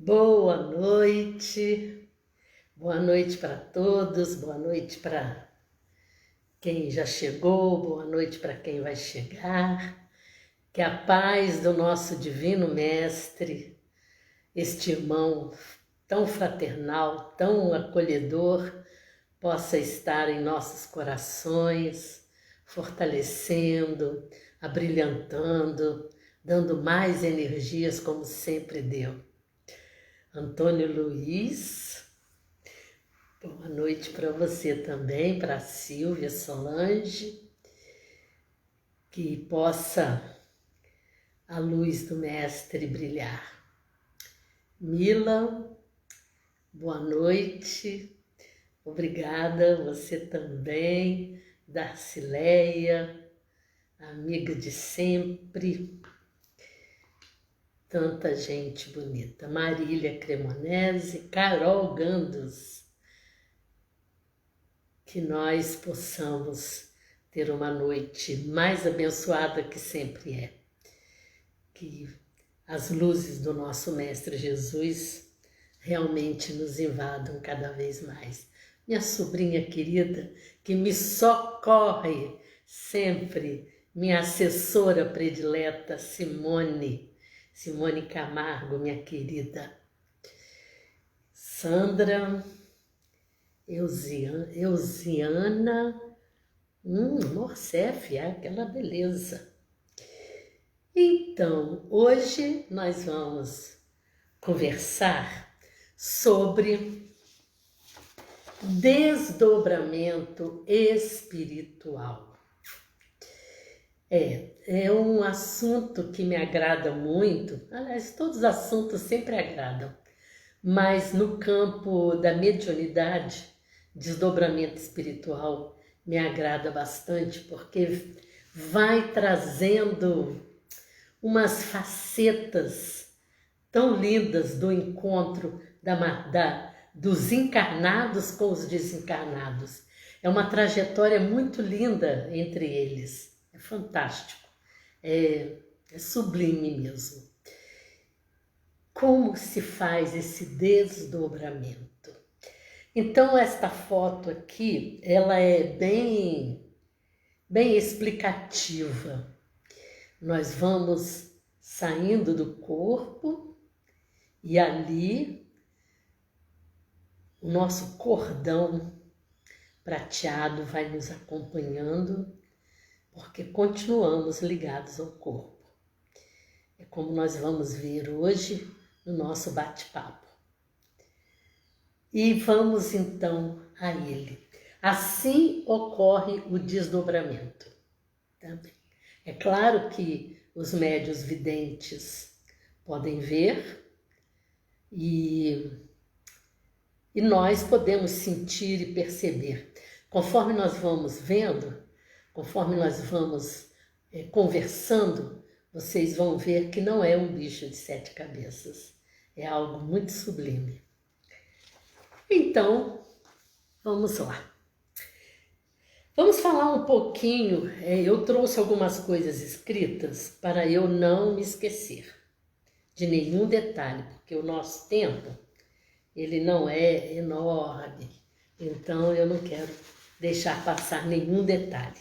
Boa noite para todos, boa noite para quem já chegou, boa noite para quem vai chegar. Que a paz do nosso Divino Mestre, este irmão tão fraternal, tão acolhedor, possa estar em nossos corações, fortalecendo, abrilhantando, dando mais energias como sempre deu. Antônio Luiz, boa noite para você também, para a Silvia Solange, que possa a luz do Mestre brilhar. Mila, boa noite, obrigada, você também, Darcileia, amiga de sempre. Tanta gente bonita. Marília Cremonese, Carol Gandos. Que nós possamos ter uma noite mais abençoada que sempre é. Que as luzes do nosso Mestre Jesus realmente nos invadam cada vez mais. Minha sobrinha querida, que me socorre sempre, minha assessora predileta, Simone Camargo, minha querida. Sandra, Eusiana, Morcef, aquela beleza. Então, hoje nós vamos conversar sobre desdobramento espiritual. É um assunto que me agrada muito, aliás, todos os assuntos sempre agradam, mas no campo da mediunidade, desdobramento espiritual me agrada bastante, porque vai trazendo umas facetas tão lindas do encontro dos encarnados com os desencarnados. É uma trajetória muito linda entre eles. É fantástico, é sublime mesmo. Como se faz esse desdobramento? Então, esta foto aqui, ela é bem explicativa. Nós vamos saindo do corpo e ali o nosso cordão prateado vai nos acompanhando, porque continuamos ligados ao corpo. É como nós vamos ver hoje no nosso bate-papo. E vamos então a ele. Assim ocorre o desdobramento também. É claro que os médiuns videntes podem ver e nós podemos sentir e perceber. Conforme nós vamos vendo, conforme nós vamos conversando, vocês vão ver que não é um bicho de 7 cabeças. É algo muito sublime. Então, vamos lá. Vamos falar um pouquinho, eu trouxe algumas coisas escritas para eu não me esquecer de nenhum detalhe, porque o nosso tempo, ele não é enorme, então eu não quero deixar passar nenhum detalhe.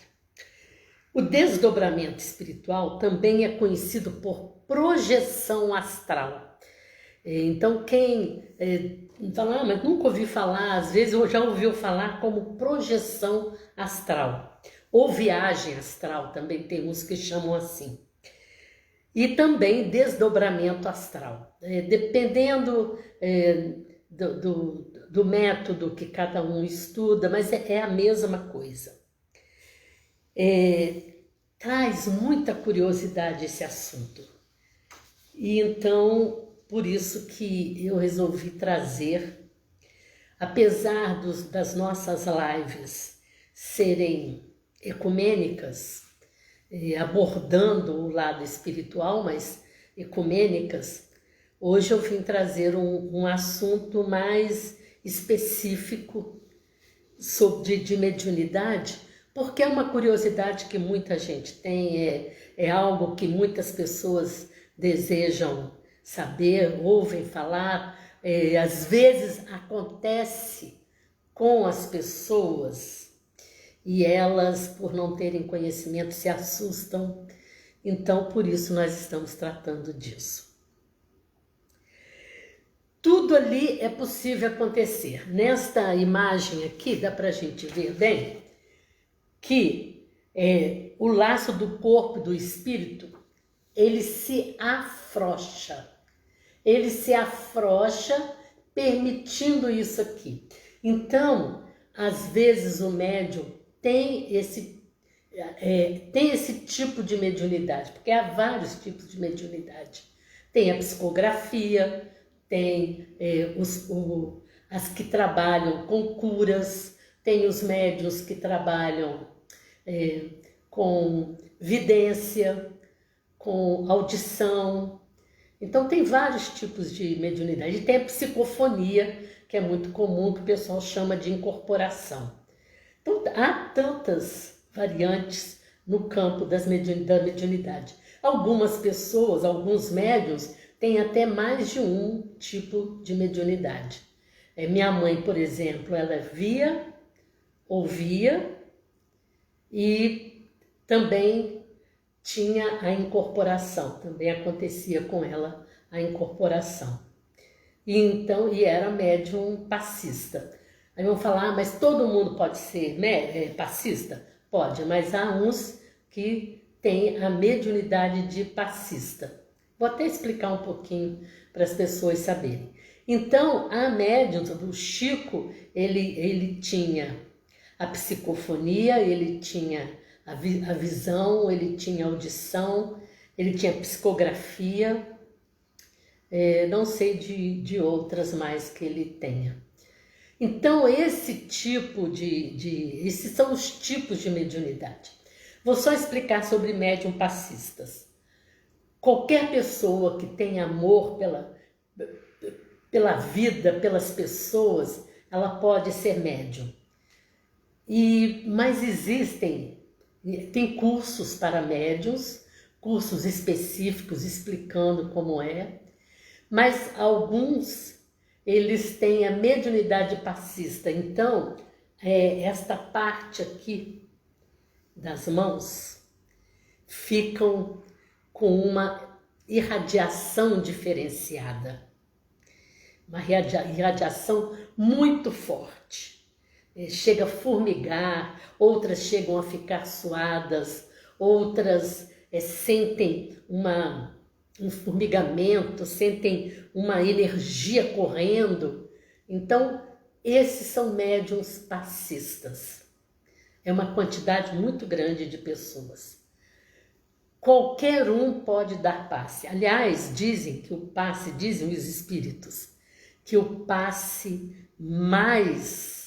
O desdobramento espiritual também é conhecido por projeção astral. Então quem fala, mas nunca ouvi falar, às vezes eu já ouviu falar como projeção astral, ou viagem astral, também tem uns que chamam assim. E também desdobramento astral, dependendo do método que cada um estuda, mas é a mesma coisa. Traz muita curiosidade esse assunto. E então, por isso que eu resolvi trazer, apesar das nossas lives serem ecumênicas, abordando o lado espiritual, mas ecumênicas, hoje eu vim trazer um assunto mais específico de mediunidade, porque é uma curiosidade que muita gente tem, é algo que muitas pessoas desejam saber, ouvem falar, às vezes acontece com as pessoas e elas, por não terem conhecimento, se assustam. Então, por isso nós estamos tratando disso. Tudo ali é possível acontecer. Nesta imagem aqui, dá para a gente ver bem que o laço do corpo e do espírito, ele se afrouxa. Ele se afrouxa permitindo isso aqui. Então, às vezes o médium tem esse tipo de mediunidade, porque há vários tipos de mediunidade. Tem a psicografia, tem as que trabalham com curas, tem os médiuns que trabalham com vidência, com audição. Então tem vários tipos de mediunidade. E tem a psicofonia, que é muito comum, que o pessoal chama de incorporação. Então há tantas variantes no campo da mediunidade. Algumas pessoas, alguns médiuns, têm até mais de um tipo de mediunidade. Minha mãe, por exemplo, ela via, ouvia e também tinha a incorporação, também acontecia com ela a incorporação. E era médium passista. Aí vão falar, mas todo mundo pode ser passista? Pode, mas há uns que têm a mediunidade de passista. Vou até explicar um pouquinho para as pessoas saberem. Então, a médium, o Chico, ele tinha a psicofonia, ele tinha a visão, ele tinha audição, ele tinha psicografia, não sei de outras mais que ele tenha. Então, esses são os tipos de mediunidade. Vou só explicar sobre médium passistas. Qualquer pessoa que tenha amor pela vida, pelas pessoas, ela pode ser médium. Mas tem cursos para médiuns, cursos específicos explicando como é, mas alguns, eles têm a mediunidade passista. Então, esta parte aqui das mãos ficam com uma irradiação diferenciada, uma irradiação muito forte. Chega a formigar, outras chegam a ficar suadas, outras sentem um formigamento, sentem uma energia correndo. Então, esses são médiuns passistas. É uma quantidade muito grande de pessoas. Qualquer um pode dar passe. Aliás, dizem os espíritos, que o passe mais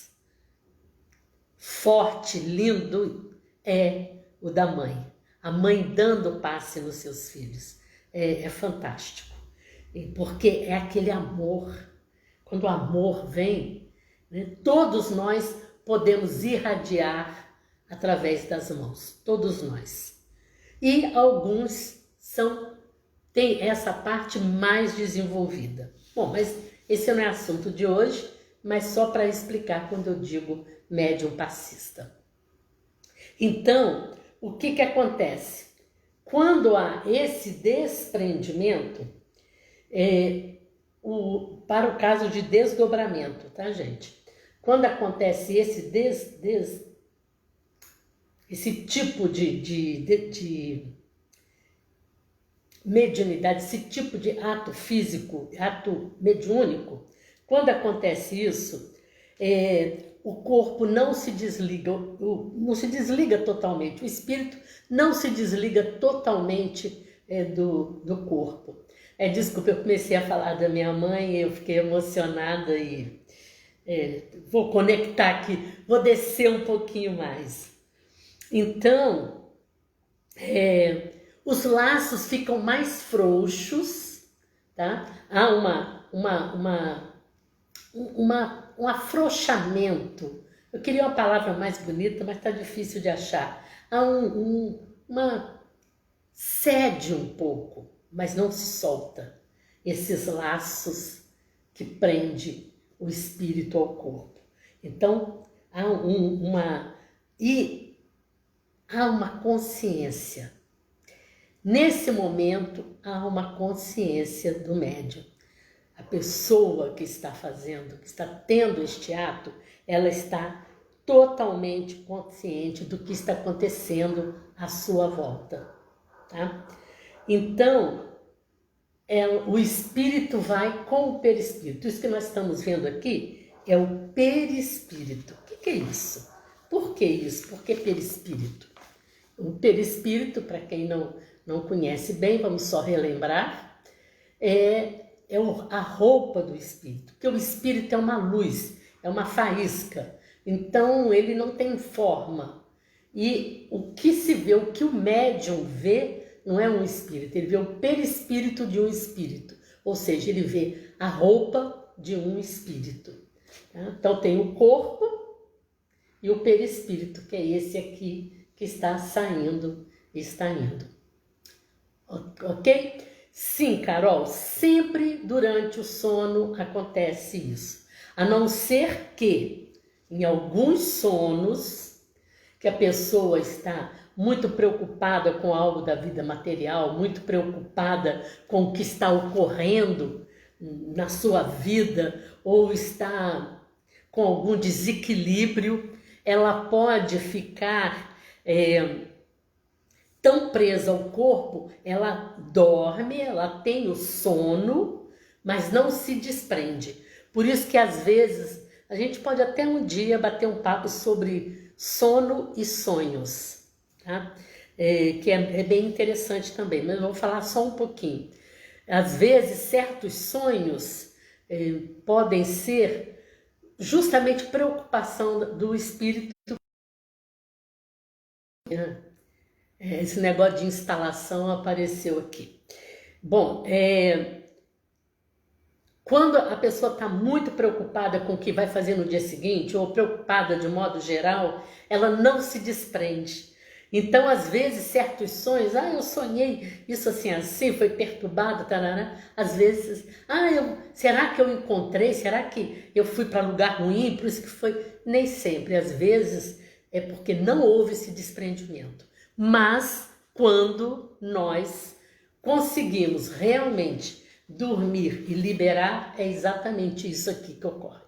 forte, lindo, é o da mãe. A mãe dando passe nos seus filhos. É fantástico. Porque é aquele amor. Quando o amor vem, né, todos nós podemos irradiar através das mãos. Todos nós. E alguns têm essa parte mais desenvolvida. Bom, mas esse não é assunto de hoje, mas só para explicar quando eu digo médium passista. Então, o que acontece? Quando há esse desprendimento, para o caso de desdobramento, tá, gente? Quando acontece esse tipo de mediunidade, esse tipo de ato físico, ato mediúnico, quando acontece isso, o corpo não se desliga totalmente, o espírito não se desliga totalmente do corpo. Desculpa, eu comecei a falar da minha mãe, eu fiquei emocionada e vou conectar aqui, vou descer um pouquinho mais. Então, os laços ficam mais frouxos, tá? Há um afrouxamento. Eu queria uma palavra mais bonita, mas está difícil de achar. Há cede um pouco, mas não se solta. esses laços que prende o espírito ao corpo. Então, há uma consciência. Nesse momento, há uma consciência do médium. A pessoa que está fazendo, que está tendo este ato, ela está totalmente consciente do que está acontecendo à sua volta. Tá? Então, o espírito vai com o perispírito. Isso que nós estamos vendo aqui é o perispírito. O que é isso? Por que isso? Por que perispírito? O perispírito, para quem não conhece bem, vamos só relembrar, é a roupa do espírito. Porque o espírito é uma luz, é uma faísca. Então, ele não tem forma. E o que se vê, o que o médium vê, não é um espírito, ele vê o perispírito de um espírito. Ou seja, ele vê a roupa de um espírito. Tá? Então, tem o corpo e o perispírito, que é esse aqui que está saindo e está indo. Ok? Sim, Carol, sempre durante o sono acontece isso. A não ser que, em alguns sonos, que a pessoa está muito preocupada com algo da vida material, muito preocupada com o que está ocorrendo na sua vida, ou está com algum desequilíbrio, ela pode ficar tão presa ao corpo, ela dorme, ela tem o sono, mas não se desprende. Por isso que às vezes a gente pode até um dia bater um papo sobre sono e sonhos, tá? Que é bem interessante também, mas eu vou falar só um pouquinho. Às vezes certos sonhos podem ser justamente preocupação do espírito. Esse negócio de instalação apareceu aqui. Bom, quando a pessoa está muito preocupada com o que vai fazer no dia seguinte, ou preocupada de modo geral, ela não se desprende. Então, às vezes, certos sonhos, eu sonhei isso assim, foi perturbado, tarará. Às vezes, será que eu encontrei? Será que eu fui para lugar ruim? Por isso que foi. Nem sempre, às vezes, é porque não houve esse desprendimento. Mas, quando nós conseguimos realmente dormir e liberar, é exatamente isso aqui que ocorre,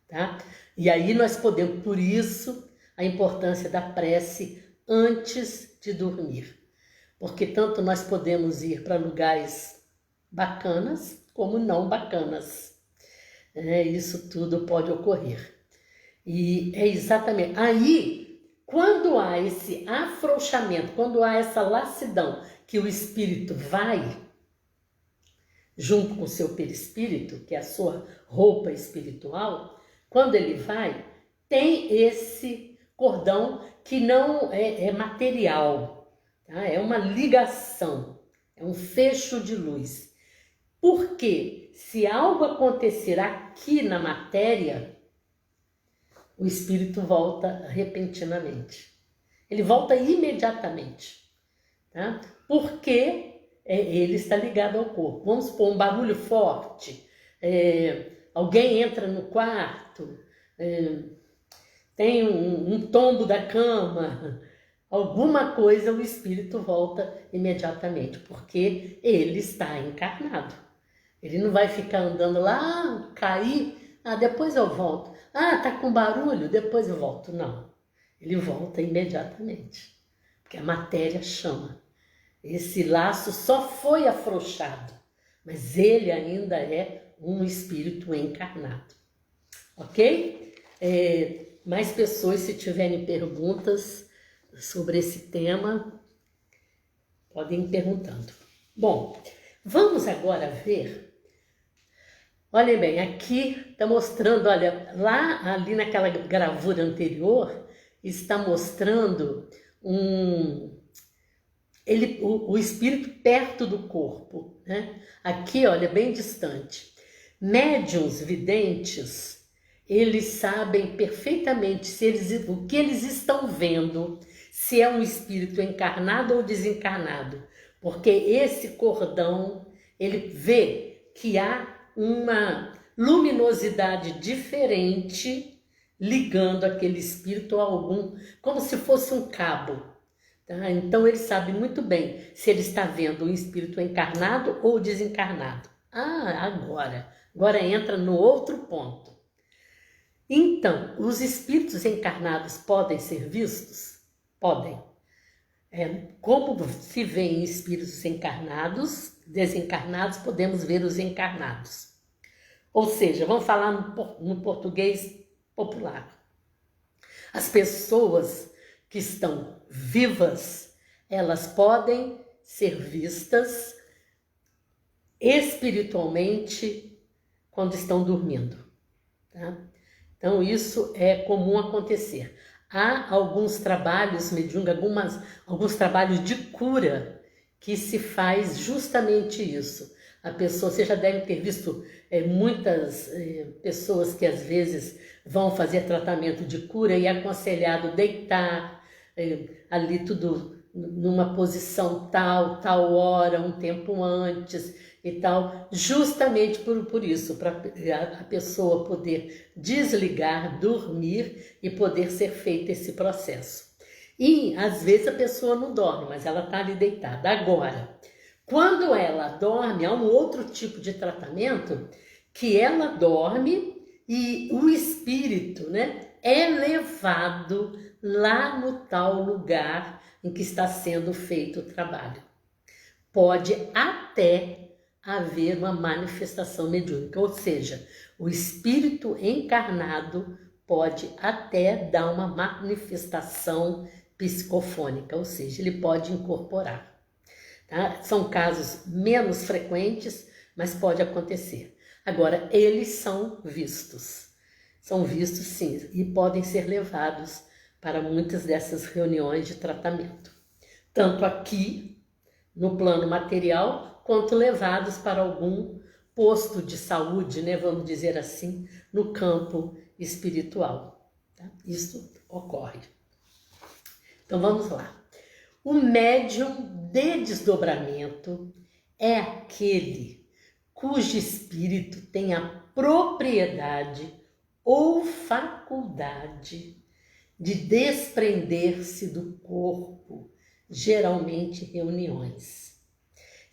tá? E aí nós podemos, por isso, a importância da prece antes de dormir. Porque tanto nós podemos ir para lugares bacanas, como não bacanas. Isso tudo pode ocorrer. E é exatamente... Aí, quando há esse afrouxamento, quando há essa lassidão, que o espírito vai junto com o seu perispírito, que é a sua roupa espiritual, quando ele vai, tem esse cordão que não é material, tá? É uma ligação, é um fecho de luz. Porque se algo acontecer aqui na matéria, o espírito volta repentinamente. Ele volta imediatamente, tá? Porque ele está ligado ao corpo. Vamos supor, um barulho forte, alguém entra no quarto, tem um tombo da cama, alguma coisa, o espírito volta imediatamente, porque ele está encarnado. Ele não vai ficar andando lá, cair, depois eu volto. Tá com barulho, depois eu volto. Não, ele volta imediatamente, porque a matéria chama. Esse laço só foi afrouxado, mas ele ainda é um espírito encarnado. Ok? Mais pessoas, se tiverem perguntas sobre esse tema, podem ir perguntando. Bom, vamos agora ver. Olhem bem, aqui está mostrando, olha, ali naquela gravura anterior, está mostrando o espírito perto do corpo, né? Aqui, olha, bem distante. Médiuns videntes, eles sabem perfeitamente o que eles estão vendo, se é um espírito encarnado ou desencarnado, porque esse cordão, ele vê que há uma luminosidade diferente ligando aquele espírito a algum, como se fosse um cabo. Tá? Então ele sabe muito bem se ele está vendo um espírito encarnado ou desencarnado. Agora entra no outro ponto. Então, os espíritos encarnados podem ser vistos? Podem. Como se vê em espíritos encarnados, desencarnados, podemos ver os encarnados. Ou seja, vamos falar no português popular. As pessoas que estão vivas, elas podem ser vistas espiritualmente quando estão dormindo. Tá? Então, isso é comum acontecer. Há alguns trabalhos mediúnicos, alguns trabalhos de cura que se faz justamente isso. A pessoa, você já deve ter visto muitas pessoas que às vezes vão fazer tratamento de cura e é aconselhado deitar ali tudo numa posição tal hora, um tempo antes e tal, justamente por isso, para a pessoa poder desligar, dormir e poder ser feito esse processo. E às vezes a pessoa não dorme, mas ela está ali deitada. Agora, quando ela dorme, há um outro tipo de tratamento que ela dorme e o espírito, né, é levado lá no tal lugar em que está sendo feito o trabalho. Pode até haver uma manifestação mediúnica, ou seja, o espírito encarnado pode até dar uma manifestação psicofônica, ou seja, ele pode incorporar. Tá? São casos menos frequentes, mas pode acontecer. Agora, eles são vistos sim, e podem ser levados para muitas dessas reuniões de tratamento, tanto aqui no plano material, quanto levados para algum posto de saúde, né, vamos dizer assim, no campo espiritual. Tá? Isso ocorre. Então vamos lá. O médium de desdobramento é aquele cujo espírito tem a propriedade ou faculdade de desprender-se do corpo, geralmente reuniões.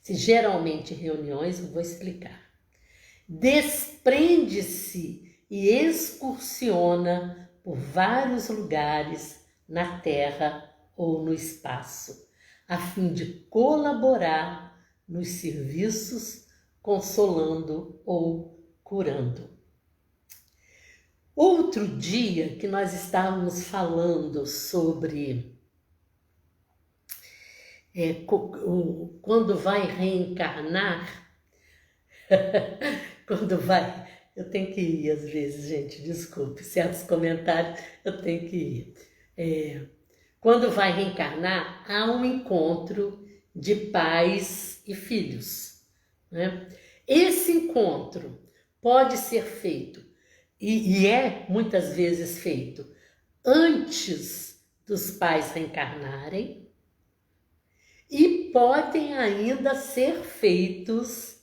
Se geralmente reuniões, eu vou explicar. Desprende-se e excursiona por vários lugares na terra ou no espaço, a fim de colaborar nos serviços, consolando ou curando. Outro dia que nós estávamos falando sobre quando vai reencarnar, eu tenho que ir às vezes, gente, desculpe, certos comentários eu tenho que ir. Quando vai reencarnar, há um encontro de pais e filhos, né? Esse encontro pode ser feito, e é muitas vezes feito, antes dos pais reencarnarem, e podem ainda ser feitos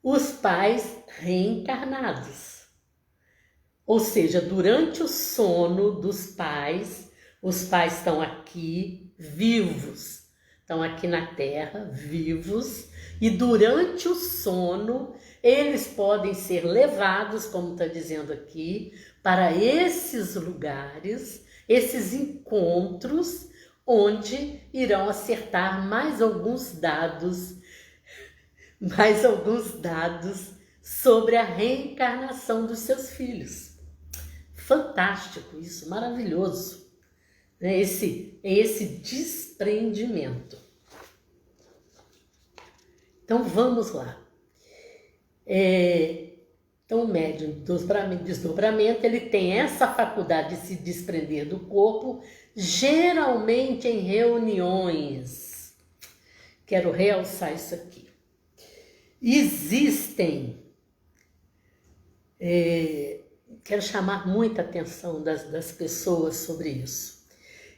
os pais reencarnados. Ou seja, durante o sono dos pais, os pais estão aqui vivos, estão aqui na Terra vivos, e durante o sono eles podem ser levados, como está dizendo aqui, para esses lugares, esses encontros, onde irão acertar mais alguns dados sobre a reencarnação dos seus filhos. Fantástico isso, maravilhoso. Esse desprendimento. Então vamos lá. Então o médium de desdobramento, ele tem essa faculdade de se desprender do corpo, geralmente em reuniões. Quero realçar isso aqui. Existem, quero chamar muita atenção das pessoas sobre isso.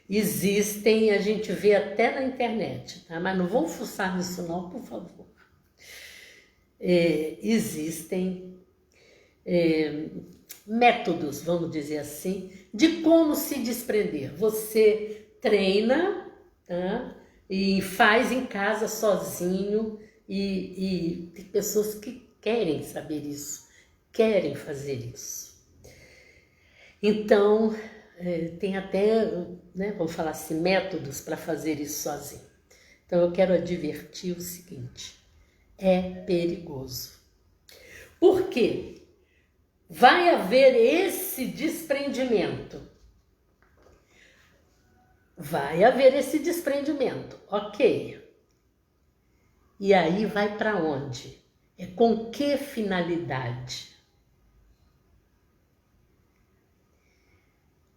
Existem, a gente vê até na internet, tá? Mas não vão fuçar nisso não, por favor. existem métodos, vamos dizer assim, de como se desprender. Você treina, tá? E faz em casa sozinho, e tem pessoas que querem saber isso, querem fazer isso. Então, tem até, né, vamos falar assim, métodos para fazer isso sozinho. Então, eu quero advertir o seguinte: é perigoso. Por quê? Vai haver esse desprendimento. Vai haver esse desprendimento, ok. E aí vai para onde? É com que finalidade?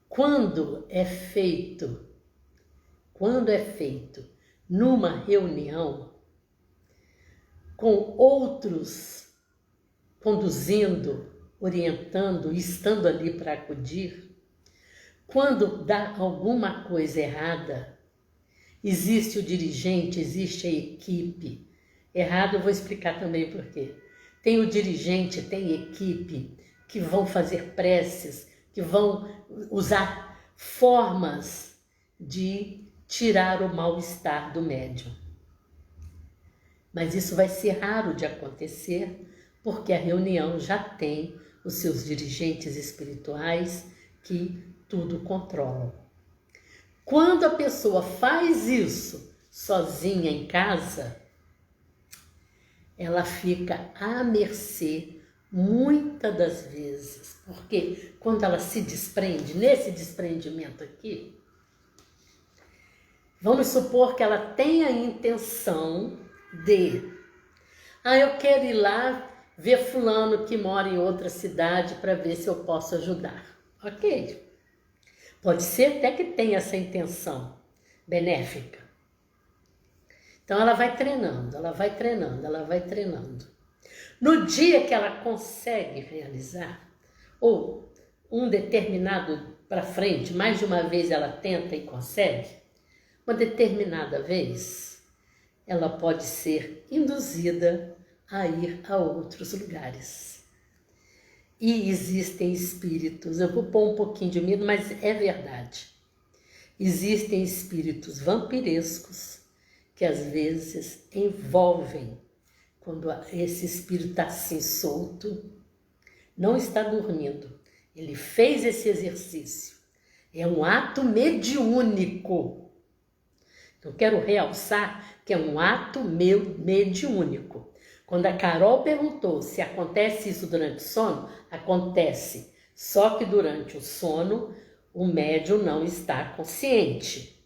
Quando é feito numa reunião com outros conduzindo, orientando, estando ali para acudir, quando dá alguma coisa errada, existe o dirigente, existe a equipe. Errado, eu vou explicar também por quê. Tem o dirigente, tem equipe que vão fazer preces, que vão usar formas de tirar o mal-estar do médium. Mas isso vai ser raro de acontecer, porque a reunião já tem os seus dirigentes espirituais que tudo controlam. Quando a pessoa faz isso sozinha em casa, ela fica à mercê muitas das vezes, porque quando ela se desprende, nesse desprendimento aqui, vamos supor que ela tenha a intenção de, eu quero ir lá ver fulano que mora em outra cidade para ver se eu posso ajudar. Ok. Pode ser até que tenha essa intenção benéfica. Então ela vai treinando, ela vai treinando, ela vai treinando. No dia que ela consegue realizar, ou um determinado para frente, mais de uma vez ela tenta e consegue, uma determinada vez, ela pode ser induzida a ir a outros lugares. E existem espíritos, eu vou pôr um pouquinho de medo, mas é verdade. Existem espíritos vampirescos que às vezes envolvem, quando esse espírito está assim solto, não está dormindo. Ele fez esse exercício. É um ato mediúnico. Então, quero realçar que é um ato mediúnico. Quando a Carol perguntou se acontece isso durante o sono, acontece. Só que durante o sono, o médium não está consciente.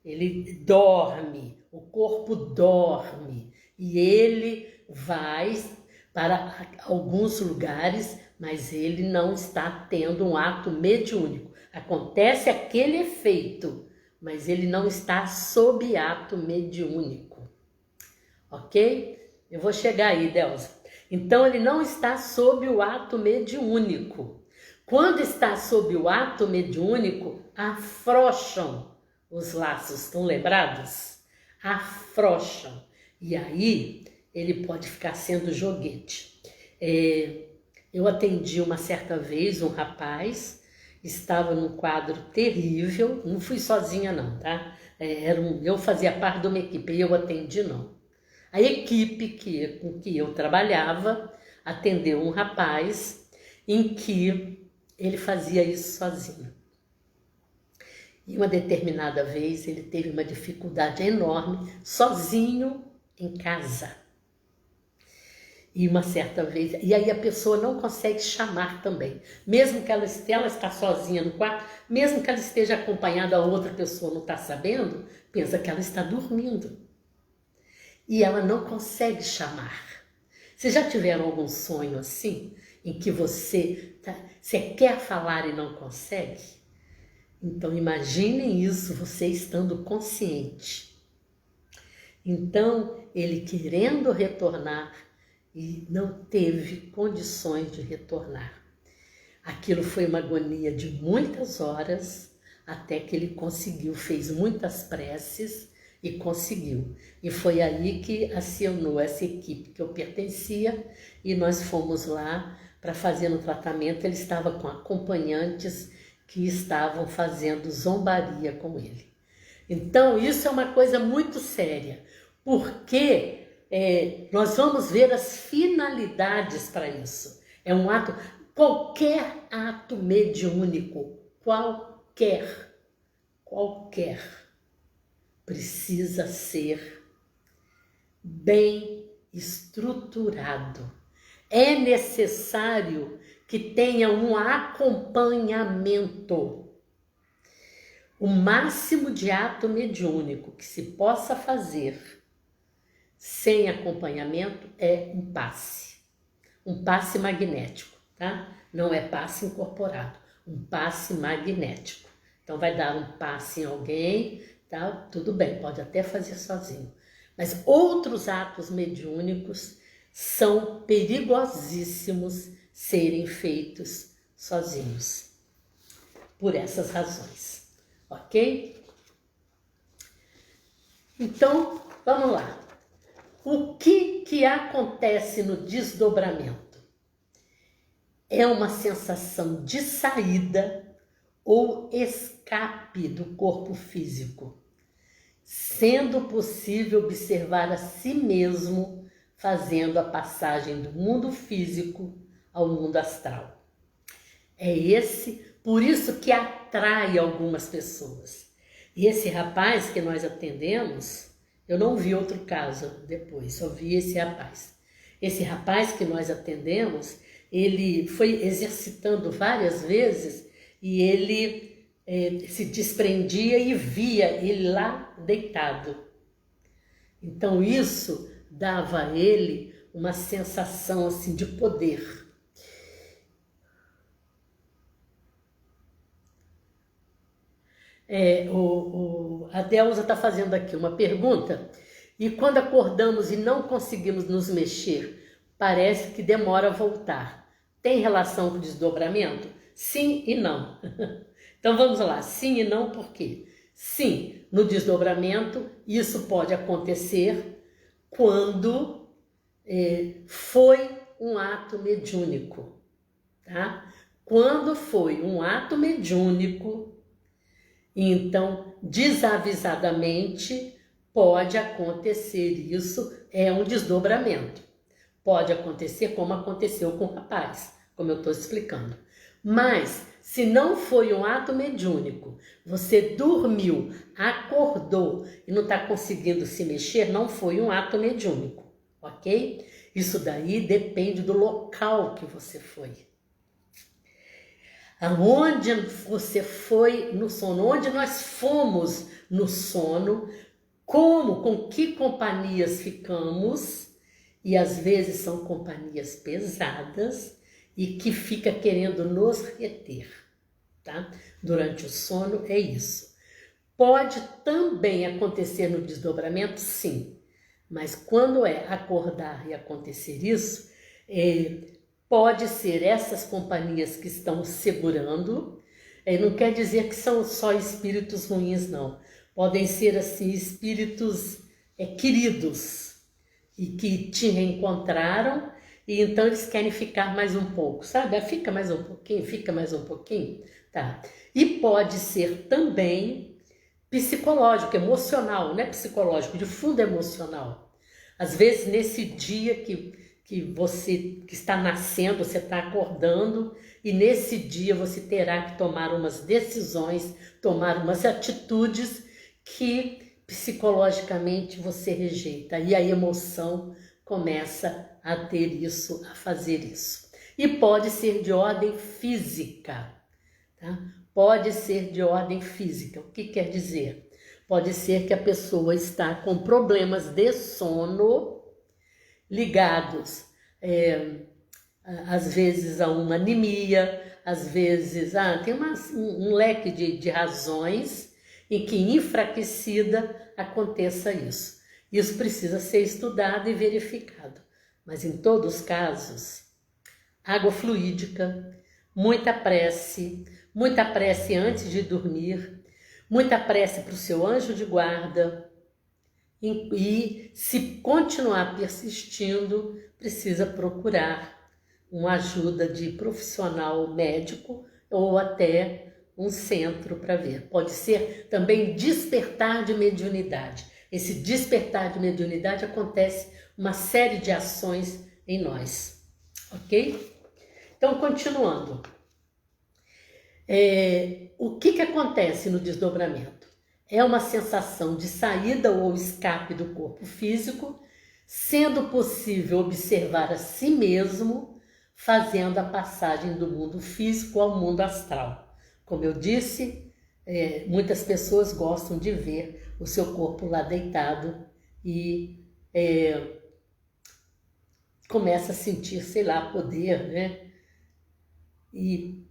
Ele dorme, o corpo dorme e ele vai para alguns lugares, mas ele não está tendo um ato mediúnico. Acontece aquele efeito, mas ele não está sob ato mediúnico. Ok? Eu vou chegar aí, Delza. Então, ele não está sob o ato mediúnico. Quando está sob o ato mediúnico, afrouxam os laços. Estão lembrados? Afrouxam. E aí, ele pode ficar sendo joguete. Eu atendi uma certa vez um rapaz, estava num quadro terrível, não fui sozinha não, tá? Eu fazia parte de uma equipe e eu atendi não. A equipe com que eu trabalhava atendeu um rapaz em que ele fazia isso sozinho. E uma determinada vez ele teve uma dificuldade enorme, sozinho em casa. E uma certa vez, e aí a pessoa não consegue chamar também. Mesmo que ela está sozinha no quarto, mesmo que ela esteja acompanhada, a outra pessoa não está sabendo, pensa que ela está dormindo. E ela não consegue chamar. Vocês já tiveram algum sonho assim? Em que você quer falar e não consegue? Então imaginem isso, você estando consciente. Então ele querendo retornar e não teve condições de retornar. Aquilo foi uma agonia de muitas horas, até que ele conseguiu, fez muitas preces e conseguiu. E foi aí que acionou essa equipe que eu pertencia e nós fomos lá para fazer no tratamento. Ele estava com acompanhantes que estavam fazendo zombaria com ele. Então, isso é uma coisa muito séria, porque nós vamos ver as finalidades para isso. É um ato, qualquer ato mediúnico, qualquer, precisa ser bem estruturado. É necessário que tenha um acompanhamento. O máximo de ato mediúnico que se possa fazer sem acompanhamento é um passe magnético, tá? Não é passe incorporado, um passe magnético. Então vai dar um passe em alguém, tá? Tudo bem, pode até fazer sozinho. Mas outros atos mediúnicos são perigosíssimos serem feitos sozinhos, por essas razões, ok? Então, vamos lá. O que acontece no desdobramento? É uma sensação de saída ou escape do corpo físico, sendo possível observar a si mesmo fazendo a passagem do mundo físico ao mundo astral. Por isso que atrai algumas pessoas. E esse rapaz que nós atendemos, eu não vi outro caso depois, só vi esse rapaz. Esse rapaz que nós atendemos, ele foi exercitando várias vezes e ele se desprendia e via ele lá deitado. Então isso dava a ele uma sensação assim de poder. A Delza está fazendo aqui uma pergunta. E quando acordamos e não conseguimos nos mexer, parece que demora a voltar. Tem relação com o desdobramento? Sim e não. Então vamos lá, sim e não por quê? Sim, no desdobramento isso pode acontecer quando foi um ato mediúnico, tá? Quando foi um ato mediúnico, então desavisadamente pode acontecer isso, é um desdobramento. Pode acontecer como aconteceu com o rapaz, como eu estou explicando. Mas se não foi um ato mediúnico, você dormiu, acordou e não está conseguindo se mexer, não foi um ato mediúnico, ok? Isso daí depende do local que você foi. Aonde você foi no sono, onde nós fomos no sono, com que companhias ficamos, e às vezes são companhias pesadas e que fica querendo nos reter, tá? Durante o sono é isso. Pode também acontecer no desdobramento, sim, mas quando é acordar e acontecer isso, pode ser essas companhias que estão segurando, não quer dizer que são só espíritos ruins, não. Podem ser, assim, espíritos queridos e que te reencontraram e então eles querem ficar mais um pouco, sabe? Fica mais um pouquinho, tá? E pode ser também psicológico, emocional, não é psicológico, de fundo emocional. Às vezes, nesse dia que você que está nascendo, você está acordando e nesse dia você terá que tomar umas decisões, tomar umas atitudes que psicologicamente você rejeita e a emoção começa a ter isso, a fazer isso. E pode ser de ordem física, tá? Pode ser de ordem física. O que quer dizer? Pode ser que a pessoa está com problemas de sono ligados, às vezes a uma anemia, às vezes, tem um leque de razões em que enfraquecida aconteça isso. Isso precisa ser estudado e verificado. Mas em todos os casos, água fluídica, muita prece antes de dormir, muita prece para o seu anjo de guarda, E se continuar persistindo, precisa procurar uma ajuda de profissional médico ou até um centro para ver. Pode ser também despertar de mediunidade. Esse despertar de mediunidade acontece uma série de ações em nós, ok? Então, continuando. O que acontece no desdobramento? É uma sensação de saída ou escape do corpo físico, sendo possível observar a si mesmo, fazendo a passagem do mundo físico ao mundo astral. Como eu disse, muitas pessoas gostam de ver o seu corpo lá deitado e começa a sentir, sei lá, poder, né? E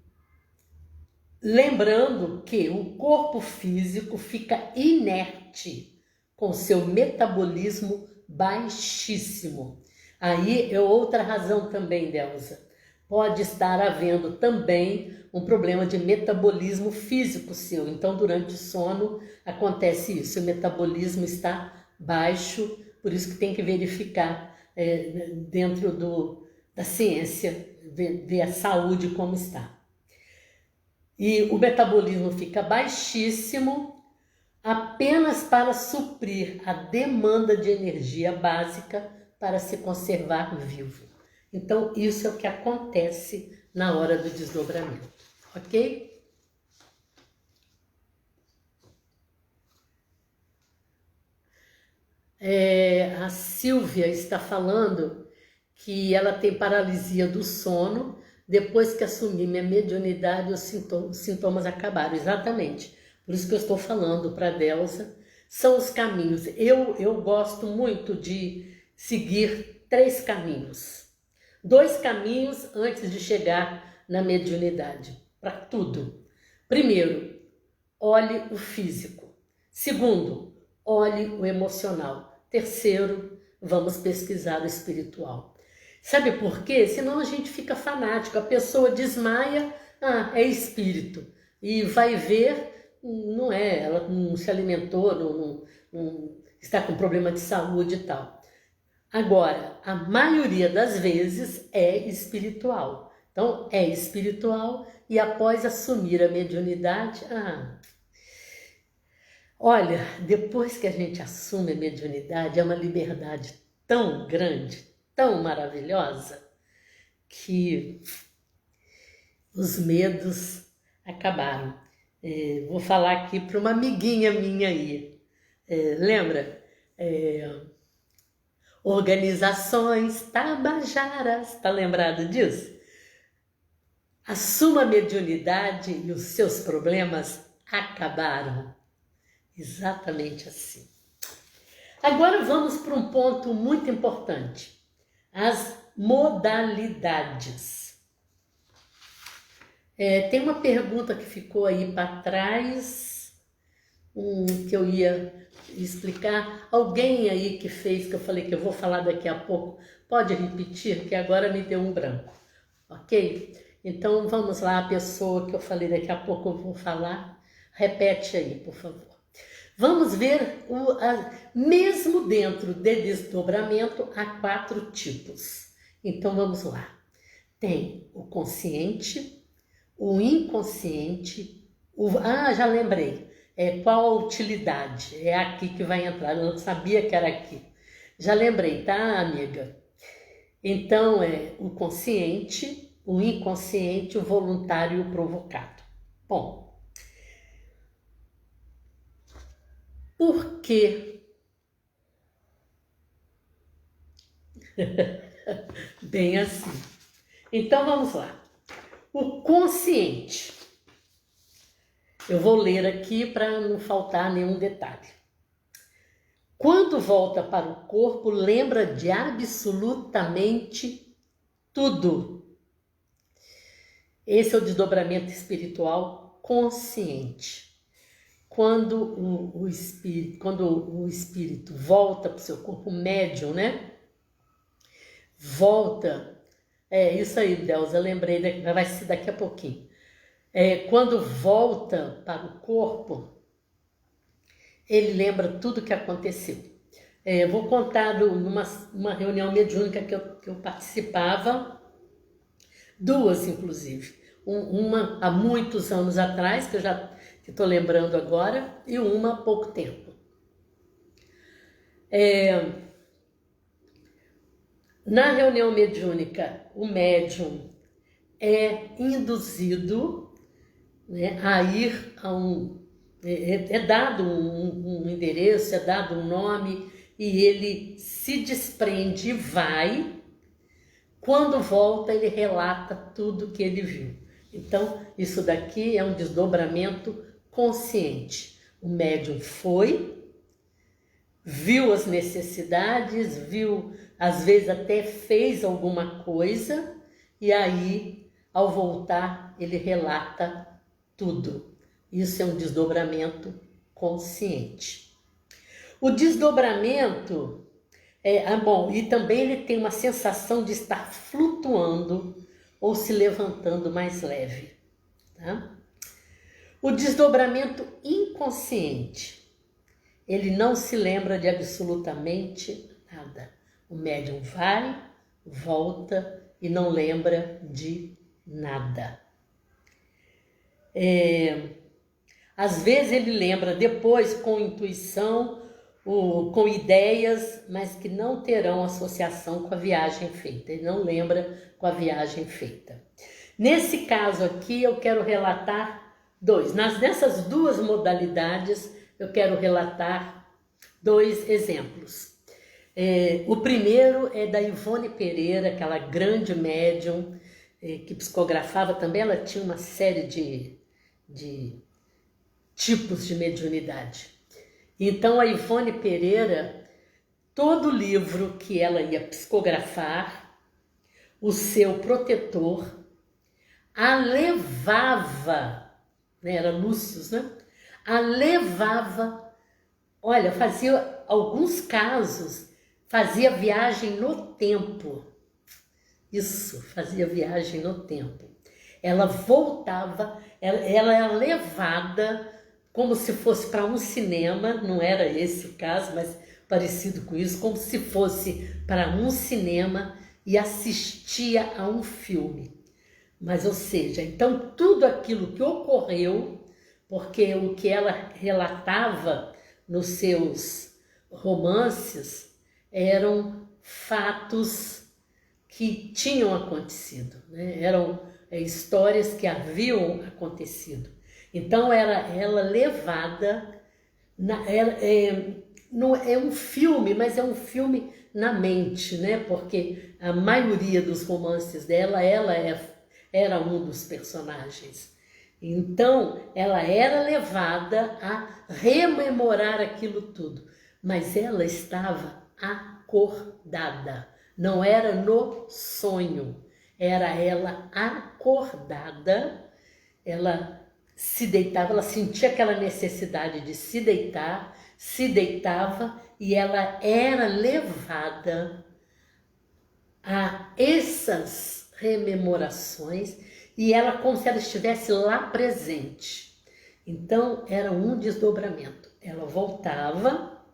lembrando que o corpo físico fica inerte com seu metabolismo baixíssimo. Aí é outra razão também, Delza. Pode estar havendo também um problema de metabolismo físico seu. Então, durante o sono acontece isso. O metabolismo está baixo, por isso que tem que verificar dentro da ciência, ver a saúde como está. E o metabolismo fica baixíssimo apenas para suprir a demanda de energia básica para se conservar vivo. Então, isso é o que acontece na hora do desdobramento, ok? A Silvia está falando que ela tem paralisia do sono. Depois que assumi minha mediunidade, os sintomas acabaram. Exatamente. Por isso que eu estou falando para a Delza. São os caminhos. Eu gosto muito de seguir 3 caminhos. 2 caminhos antes de chegar na mediunidade. Para tudo. Primeiro, olhe o físico. Segundo, olhe o emocional. Terceiro, vamos pesquisar o espiritual. Sabe por quê? Senão a gente fica fanático. A pessoa desmaia, é espírito. E vai ver, não é, ela não se alimentou, não está com problema de saúde e tal. Agora, a maioria das vezes é espiritual. Então, é espiritual e após assumir a mediunidade, olha, depois que a gente assume a mediunidade, é uma liberdade tão grande, tão maravilhosa, que os medos acabaram. Vou falar aqui para uma amiguinha minha aí. Lembra? Organizações Tabajaras, tá lembrado disso? Assuma a mediunidade e os seus problemas acabaram. Exatamente assim. Agora vamos para um ponto muito importante. As modalidades. Tem uma pergunta que ficou aí para trás, que eu ia explicar. Alguém aí que fez, que eu falei que eu vou falar daqui a pouco, pode repetir, que agora me deu um branco, ok? Então vamos lá, a pessoa que eu falei daqui a pouco eu vou falar, repete aí, por favor. Vamos ver, mesmo dentro de desdobramento, há 4 tipos. Então vamos lá. Tem o consciente, o inconsciente, já lembrei. Qual a utilidade? É aqui que vai entrar, eu não sabia que era aqui. Já lembrei, tá, amiga? Então o consciente, o inconsciente, o voluntário e o provocado. Bom. Por quê? Bem assim. Então vamos lá. O consciente. Eu vou ler aqui para não faltar nenhum detalhe. Quando volta para o corpo, lembra de absolutamente tudo. Esse é o desdobramento espiritual consciente. Quando o espírito volta para o seu corpo médium, né? Volta. Isso aí, Delza, eu lembrei, vai ser daqui a pouquinho. Quando volta para o corpo, ele lembra tudo o que aconteceu. Vou contar uma reunião mediúnica que eu participava, duas inclusive. Uma há muitos anos atrás, que eu já estou lembrando agora, e uma há pouco tempo. Na reunião mediúnica, o médium é induzido, né, a ir a é dado um endereço, é dado um nome, e ele se desprende e vai. Quando volta, ele relata tudo que ele viu. Então, isso daqui é um desdobramento consciente. O médium foi, viu as necessidades, viu, às vezes até fez alguma coisa, e aí, ao voltar, ele relata tudo. Isso é um desdobramento consciente. O desdobramento bom, e também ele tem uma sensação de estar flutuando ou se levantando mais leve. Tá? O desdobramento inconsciente, ele não se lembra de absolutamente nada. O médium vai, volta e não lembra de nada. Às vezes ele lembra depois com intuição, com ideias, mas que não terão associação com a viagem feita. Ele não lembra com a viagem feita. Nesse caso aqui, eu quero relatar dois. Nessas duas modalidades, eu quero relatar dois exemplos. O primeiro é da Ivone Pereira, aquela grande médium que psicografava também. Ela tinha uma série de tipos de mediunidade. Então, a Ivone Pereira, todo livro que ela ia psicografar, o seu protetor a levava, né, era Lúcius, né? A levava, olha, fazia alguns casos, fazia viagem no tempo. Isso, fazia viagem no tempo. Ela voltava, ela era levada como se fosse para um cinema, não era esse o caso, mas parecido com isso, como se fosse para um cinema e assistia a um filme. Mas, ou seja, então tudo aquilo que ocorreu, porque o que ela relatava nos seus romances eram fatos que tinham acontecido, né? Eram histórias que haviam acontecido. Então era ela levada, não é um filme, mas é um filme na mente, né? Porque a maioria dos romances dela, era um dos personagens. Então ela era levada a rememorar aquilo tudo, mas ela estava acordada, não era no sonho, era ela acordada, ela se deitava, ela sentia aquela necessidade de se deitar, se deitava e ela era levada a essas rememorações e ela como se ela estivesse lá presente. Então era um desdobramento. Ela voltava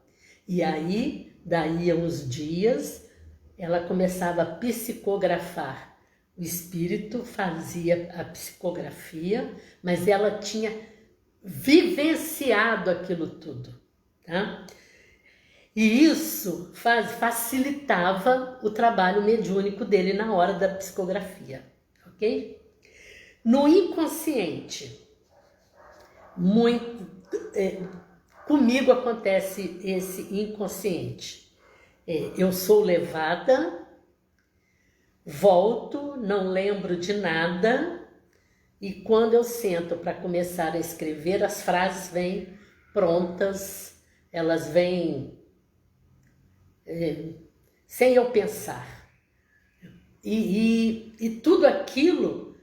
e aí, daí a uns dias, ela começava a psicografar. O espírito fazia a psicografia, mas ela tinha vivenciado aquilo tudo, tá? E isso facilitava o trabalho mediúnico dele na hora da psicografia, ok? No inconsciente, comigo acontece esse inconsciente. Eu sou levada, volto, não lembro de nada, e quando eu sento para começar a escrever, as frases vêm prontas, elas vêm sem eu pensar. E tudo aquilo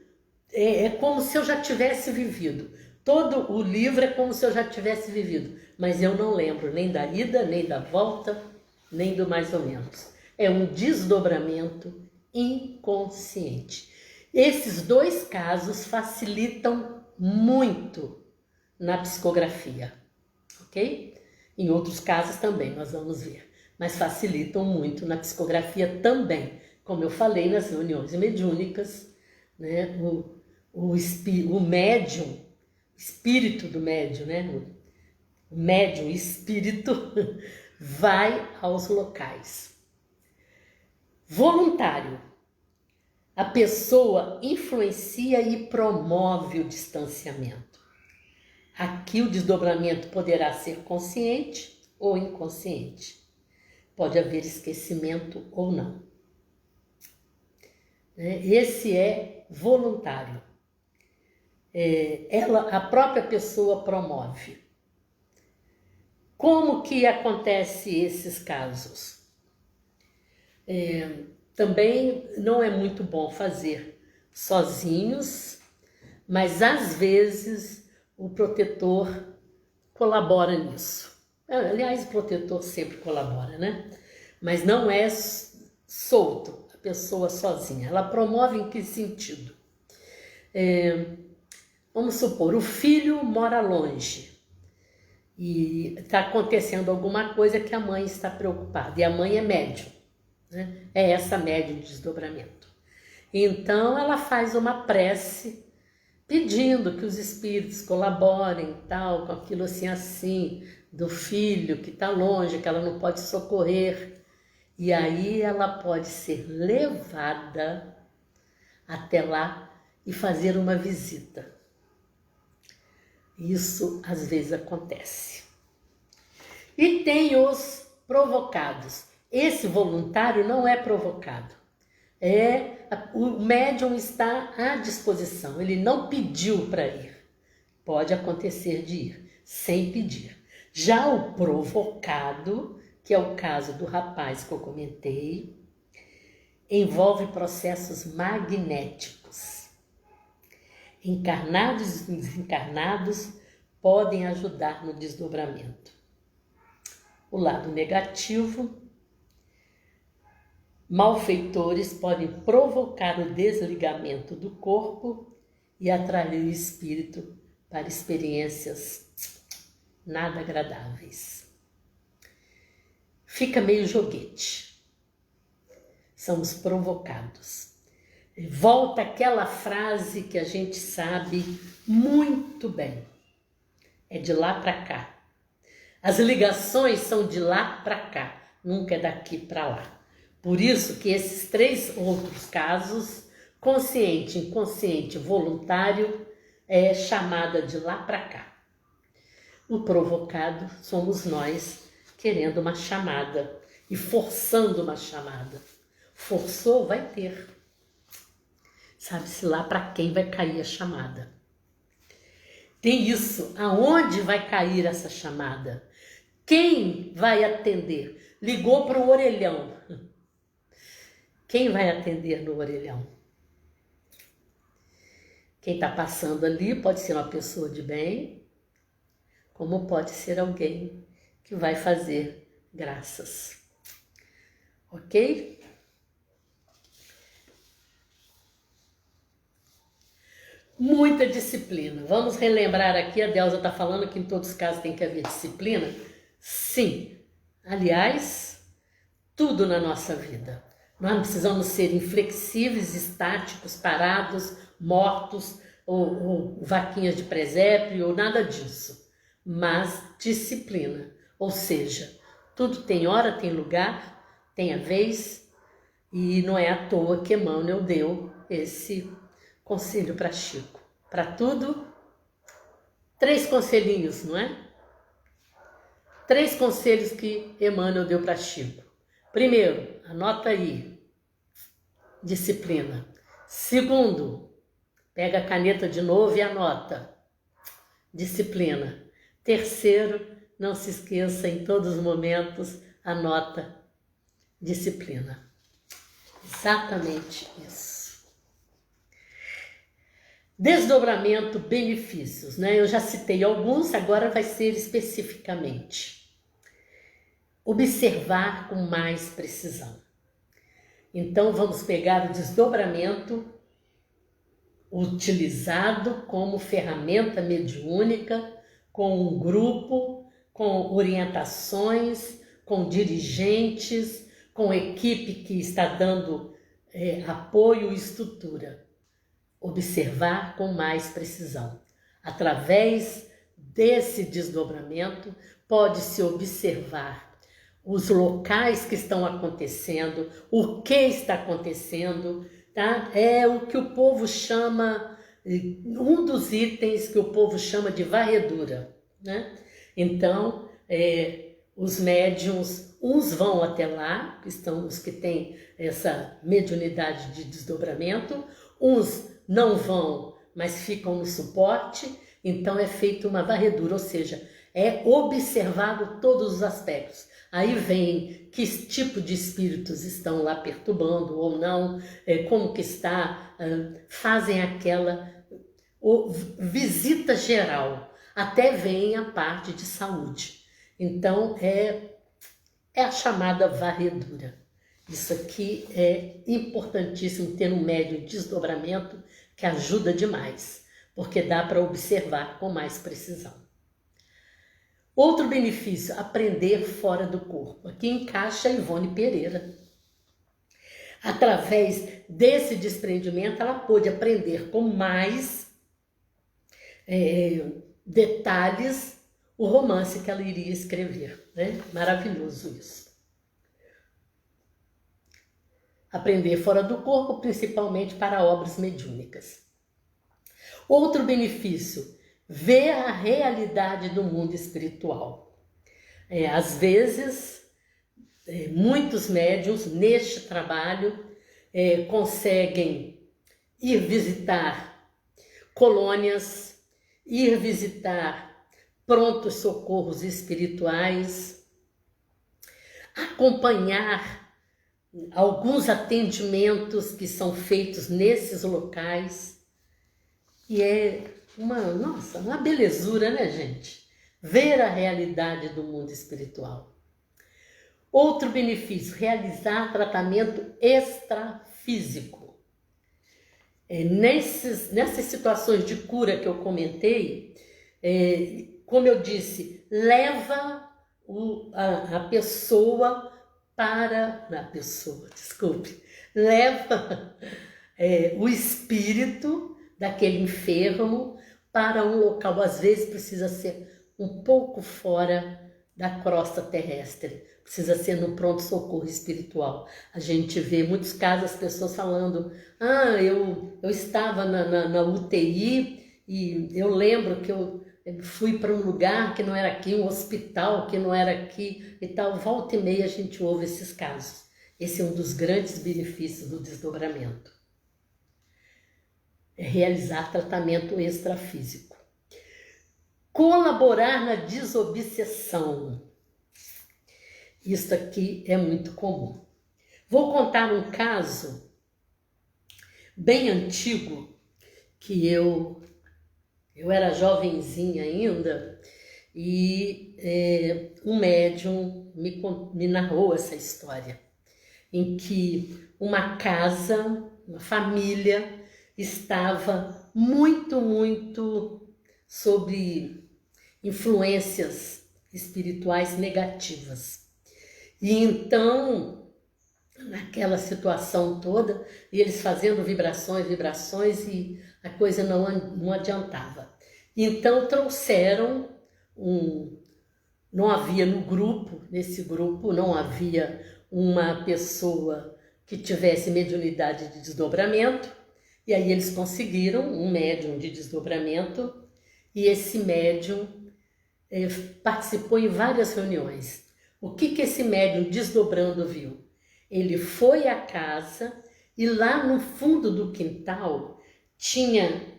é como se eu já tivesse vivido. Todo o livro é como se eu já tivesse vivido, mas eu não lembro nem da ida, nem da volta, nem do mais ou menos. É um desdobramento inconsciente. Esses dois casos facilitam muito na psicografia, ok? Em outros casos também, nós vamos ver. mas facilitam muito na psicografia também. Como eu falei nas reuniões mediúnicas, né? O médium, espírito do médium, né? O médium, espírito, vai aos locais. Voluntário. A pessoa influencia e promove o distanciamento. Aqui o desdobramento poderá ser consciente ou inconsciente. Pode haver esquecimento ou não. Esse é voluntário. A própria pessoa promove. Como que acontece esses casos? Também não é muito bom fazer sozinhos, mas às vezes o protetor colabora nisso. Aliás, o protetor sempre colabora, né? Mas não é solto a pessoa sozinha. Ela promove em que sentido? Vamos supor, o filho mora longe e está acontecendo alguma coisa que a mãe está preocupada, e a mãe é médium, né? É essa médium de desdobramento. Então ela faz uma prece pedindo que os espíritos colaborem, tal, com aquilo assim, do filho que está longe, que ela não pode socorrer. E aí ela pode ser levada até lá e fazer uma visita. Isso às vezes acontece. E tem os provocados. Esse voluntário não é provocado. O médium está à disposição. Ele não pediu para ir. Pode acontecer de ir, sem pedir. Já o provocado, que é o caso do rapaz que eu comentei, envolve processos magnéticos. Encarnados e desencarnados podem ajudar no desdobramento. O lado negativo: malfeitores podem provocar o desligamento do corpo e atrair o espírito para experiências nada agradáveis. Fica meio joguete. Somos provocados. Volta aquela frase que a gente sabe muito bem. É de lá para cá. As ligações são de lá para cá, nunca é daqui para lá. Por isso que esses 3 outros casos, consciente, inconsciente, voluntário, é chamada de lá para cá. O provocado somos nós, querendo uma chamada e forçando uma chamada. Forçou, vai ter. Sabe-se lá para quem vai cair a chamada. Tem isso, aonde vai cair essa chamada? Quem vai atender? Ligou para o orelhão. Quem vai atender no orelhão? Quem está passando ali pode ser uma pessoa de bem, como pode ser alguém que vai fazer graças. Ok? Muita disciplina. Vamos relembrar aqui, a Delza está falando que em todos os casos tem que haver disciplina. Sim. Aliás, tudo na nossa vida. Nós não precisamos ser inflexíveis, estáticos, parados, mortos, ou vaquinhas de presépio, ou nada disso. Mas disciplina. Ou seja, tudo tem hora, tem lugar, tem a vez, e não é à toa que Emmanuel deu esse conselho para Chico. Para tudo, 3 conselhinhos, não é? 3 conselhos que Emmanuel deu para Chico. Primeiro, anota aí, disciplina. Segundo, pega a caneta de novo e anota, disciplina. Terceiro, não se esqueça, em todos os momentos, anota, disciplina. Exatamente isso. Desdobramento, benefícios, né? Eu já citei alguns, agora vai ser especificamente. Observar com mais precisão. Então, vamos pegar o desdobramento utilizado como ferramenta mediúnica, com um grupo, com orientações, com dirigentes, com equipe que está dando apoio e estrutura. Observar com mais precisão. Através desse desdobramento, pode-se observar os locais que estão acontecendo, o que está acontecendo, tá? É o que o povo chama, um dos itens que o povo chama de varredura, né? Então, os médiuns, uns vão até lá, que estão os que têm essa mediunidade de desdobramento, uns não vão, mas ficam no suporte, então é feita uma varredura, ou seja, é observado todos os aspectos. Aí vem que tipo de espíritos estão lá perturbando ou não, como que está, fazem aquela visita geral, até vem a parte de saúde. Então é a chamada varredura. Isso aqui é importantíssimo ter um médium desdobramento que ajuda demais, porque dá para observar com mais precisão. Outro benefício, aprender fora do corpo. Aqui encaixa a Ivone Pereira. Através desse desprendimento, ela pôde aprender com mais detalhes o romance que ela iria escrever, né? Maravilhoso isso. Aprender fora do corpo, principalmente para obras mediúnicas. Outro benefício, ver a realidade do mundo espiritual. Às vezes, muitos médiuns neste trabalho conseguem ir visitar colônias, ir visitar prontos socorros espirituais, acompanhar alguns atendimentos que são feitos nesses locais. E é uma belezura, né, gente? Ver a realidade do mundo espiritual. Outro benefício, realizar tratamento extrafísico. Nessas situações de cura que eu comentei, como eu disse, leva a pessoa para... leva o espírito daquele enfermo para um local, às vezes precisa ser um pouco fora da crosta terrestre, precisa ser no pronto-socorro espiritual. A gente vê muitos casos, as pessoas falando, eu estava na UTI e eu lembro que eu fui para um lugar que não era aqui, um hospital que não era aqui e tal. Volta e meia a gente ouve esses casos. Esse é um dos grandes benefícios do desdobramento. É realizar tratamento extrafísico. Colaborar na desobsessão. Isso aqui é muito comum. Vou contar um caso bem antigo, que eu era jovenzinha ainda, e um médium me narrou essa história, em que uma casa, uma família, estava muito sob influências espirituais negativas. E então, naquela situação toda, e eles fazendo vibrações, e a coisa não adiantava. Então trouxeram não havia nesse grupo não havia uma pessoa que tivesse mediunidade de desdobramento, e aí eles conseguiram um médium de desdobramento, e esse médium participou em várias reuniões. O que esse médium desdobrando viu? Ele foi à casa e lá no fundo do quintal tinha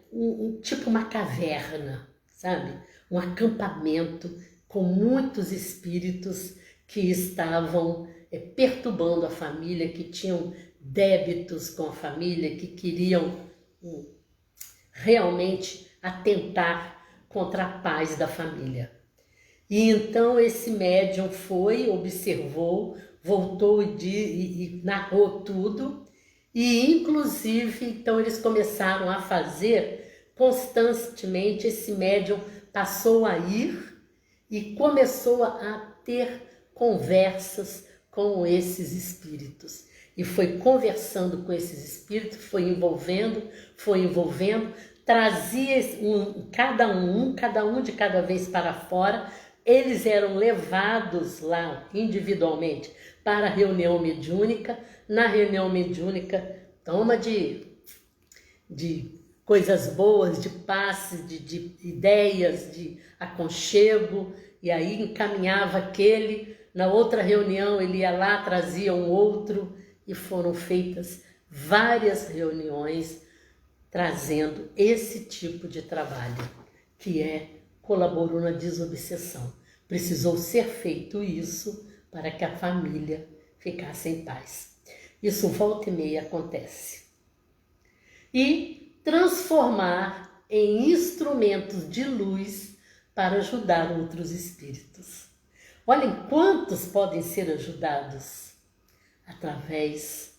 tipo uma caverna, sabe? Um acampamento com muitos espíritos que estavam perturbando a família, que tinham débitos com a família, que queriam realmente atentar contra a paz da família. E então esse médium foi, observou, voltou e narrou tudo, e inclusive então eles começaram a fazer constantemente, esse médium passou a ir e começou a ter conversas com esses espíritos. E foi conversando com esses espíritos, foi envolvendo, trazia cada um de cada vez para fora. Eles eram levados lá individualmente para a reunião mediúnica. Na reunião mediúnica, toma de coisas boas, de paz, de ideias, de aconchego, e aí encaminhava aquele. Na outra reunião ele ia lá, trazia um outro, e foram feitas várias reuniões trazendo esse tipo de trabalho, que colaborou na desobsessão. Precisou ser feito isso para que a família ficasse em paz. Isso volta e meia acontece. E transformar em instrumentos de luz para ajudar outros espíritos. Olhem quantos podem ser ajudados através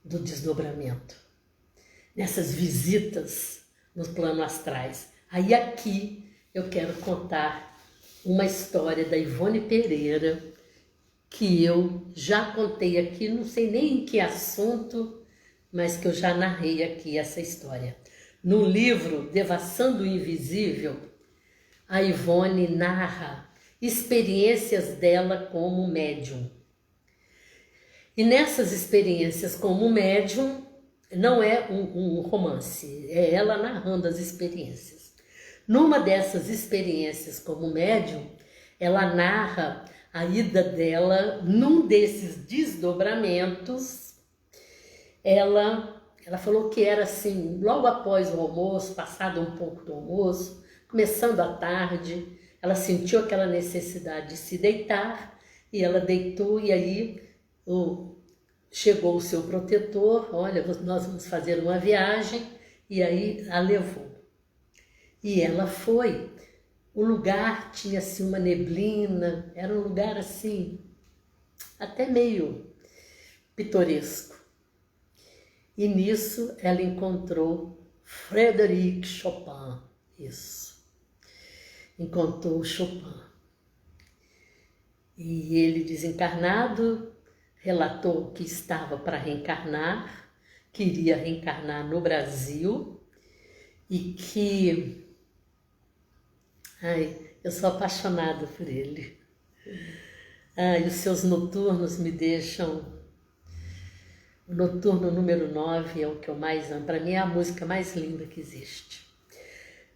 do desdobramento, nessas visitas nos planos astrais. Aí aqui eu quero contar uma história da Ivone Pereira, que eu já contei aqui, não sei nem em que assunto, mas que eu já narrei aqui essa história. No livro Devassando o Invisível, a Ivone narra experiências dela como médium. E nessas experiências como médium, não é um romance, é ela narrando as experiências. Numa dessas experiências como médium, ela narra a ida dela num desses desdobramentos. Ela falou que era assim, logo após o almoço, passado um pouco do almoço, começando a tarde, ela sentiu aquela necessidade de se deitar, e ela deitou, e aí chegou o seu protetor, olha, nós vamos fazer uma viagem, e aí a levou. E ela foi. O lugar tinha assim uma neblina, era um lugar assim, até meio pitoresco. E nisso ela encontrou Frédéric Chopin, isso. Encontrou Chopin. E ele, desencarnado, relatou que estava para reencarnar, queria reencarnar no Brasil, e que... eu sou apaixonada por ele. Os seus noturnos me deixam... O noturno número 9 é o que eu mais amo. Para mim é a música mais linda que existe.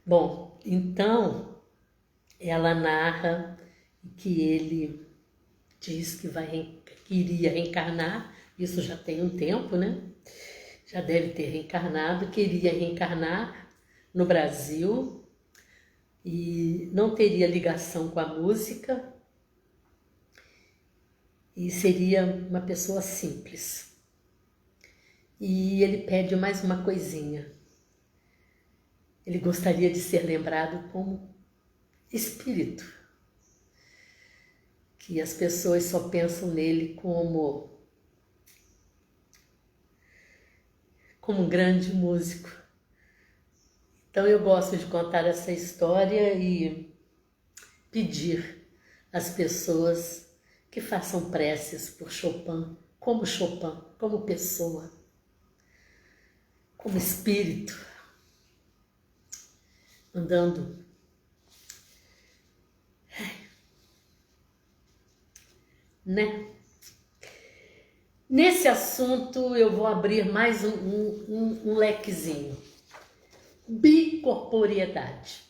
Bom, então ela narra que ele diz que iria reencarnar. Isso já tem um tempo, né? Já deve ter reencarnado. Queria reencarnar no Brasil e não teria ligação com a música e seria uma pessoa simples. E ele pede mais uma coisinha. Ele gostaria de ser lembrado como espírito. Que as pessoas só pensam nele como um grande músico. Então eu gosto de contar essa história e pedir às pessoas que façam preces por Chopin, como pessoa, como espírito, andando. Né? Nesse assunto eu vou abrir mais um lequezinho. Bicorporeidade.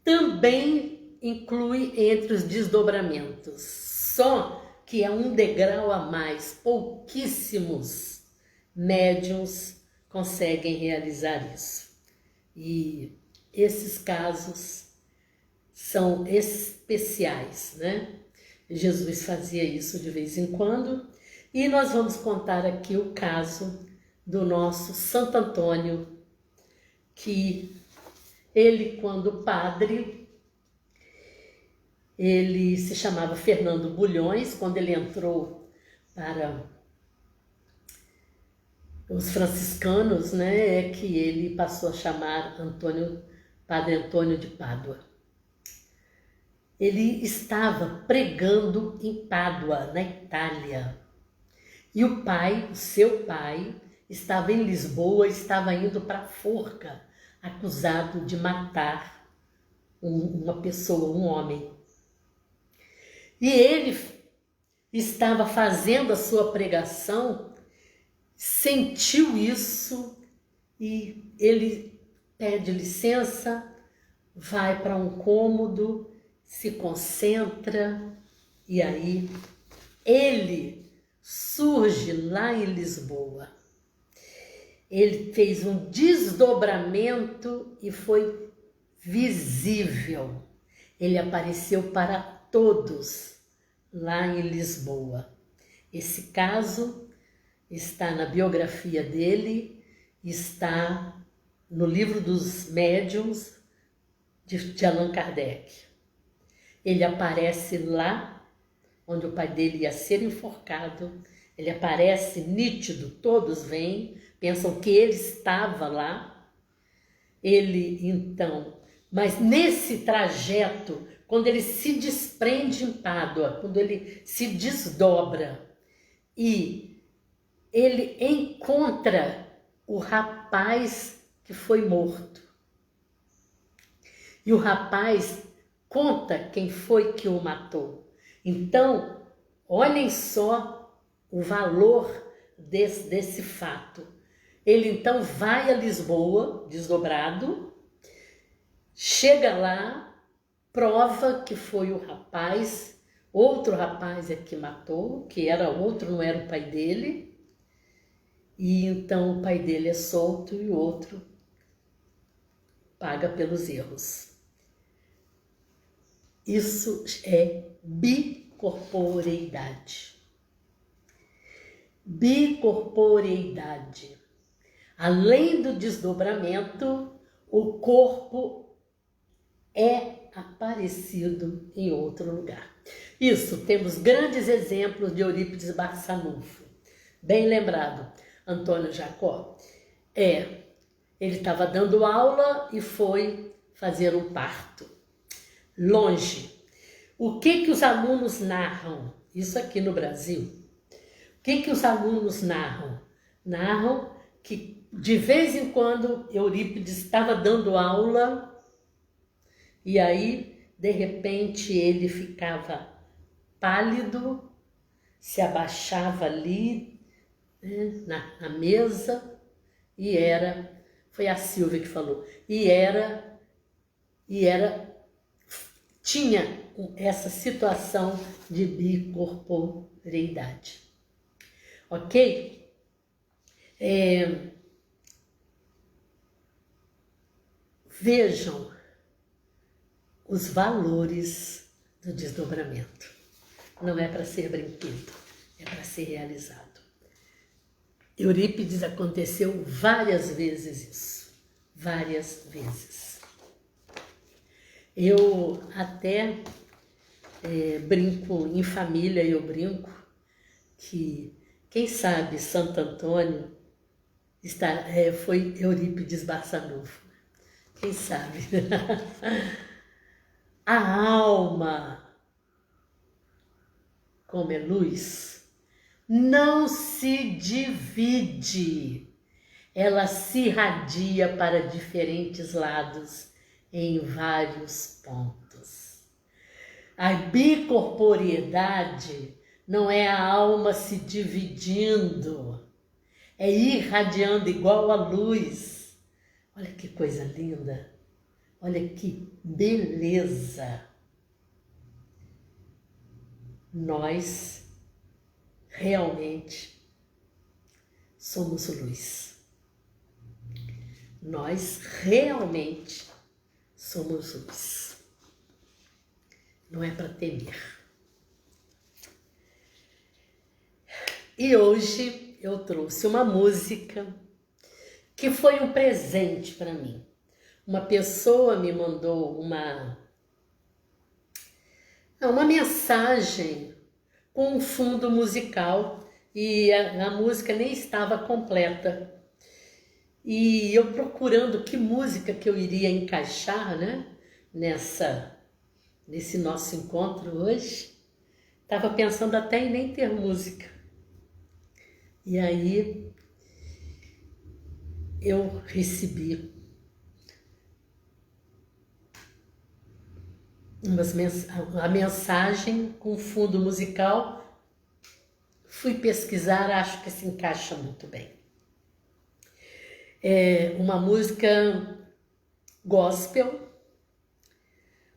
Também inclui entre os desdobramentos, só que é um degrau a mais. Pouquíssimos médiuns conseguem realizar isso. E esses casos são especiais, né? Jesus fazia isso de vez em quando. E nós vamos contar aqui o caso do nosso Santo Antônio, que ele, quando padre, ele se chamava Fernando Bulhões. Quando ele entrou para os franciscanos, né, é que ele passou a chamar Antônio Padre Antônio de Pádua. Ele estava pregando em Pádua, na Itália. E o seu pai, estava em Lisboa, estava indo para a forca, acusado de matar uma pessoa, um homem. E ele estava fazendo a sua pregação, sentiu isso e ele pede licença, vai para um cômodo, se concentra e aí ele surge lá em Lisboa. Ele fez um desdobramento e foi visível. Ele apareceu para todos lá em Lisboa. Esse caso está na biografia dele, está no livro dos médiuns de Allan Kardec. Ele aparece lá onde o pai dele ia ser enforcado, ele aparece nítido, todos vêm, pensam que ele estava lá. Ele então, mas nesse trajeto, quando ele se desprende em Pádua, quando ele se desdobra e ele encontra o rapaz que foi morto. E o rapaz conta quem foi que o matou. Então, olhem só o valor desse fato. Ele então vai a Lisboa, desdobrado, chega lá, prova que foi o rapaz, outro rapaz é que matou, que era outro, não era o pai dele, e então o pai dele é solto e o outro paga pelos erros. Isso é bicorporeidade. Bicorporeidade. Além do desdobramento, o corpo é aparecido em outro lugar. Isso, temos grandes exemplos de Eurípides Barçanufo. Bem lembrado, Antônio Jacó. Ele estava dando aula e foi fazer um parto. Longe. O que os alunos narram? Isso aqui no Brasil. O que os alunos narram? Narram que de vez em quando Eurípides estava dando aula e aí, de repente, ele ficava pálido, se abaixava ali, né, na mesa e foi a Silvia que falou, tinha essa situação de bicorporeidade. Ok? Vejam os valores do desdobramento. Não é para ser brinquedo, é para ser realizado. Eurípides aconteceu várias vezes isso. Várias vezes. Eu até brinco, em família eu brinco, que quem sabe Santo Antônio foi Eurípides Barçanufo. Quem sabe? A alma, como é luz, não se divide. Ela se irradia para diferentes lados em vários pontos. A bicorporeidade não é a alma se dividindo, é irradiando igual a luz. Olha que coisa linda, olha que beleza. Nós realmente somos luz. Nós realmente somos luz. Não é para temer. E hoje eu trouxe uma música que foi um presente para mim. Uma pessoa me mandou uma mensagem com um fundo musical e a música nem estava completa. E eu procurando que música que eu iria encaixar, né, nesse nosso encontro hoje, estava pensando até em nem ter música. E aí eu recebi a mensagem com fundo musical, fui pesquisar, acho que se encaixa muito bem. É uma música gospel,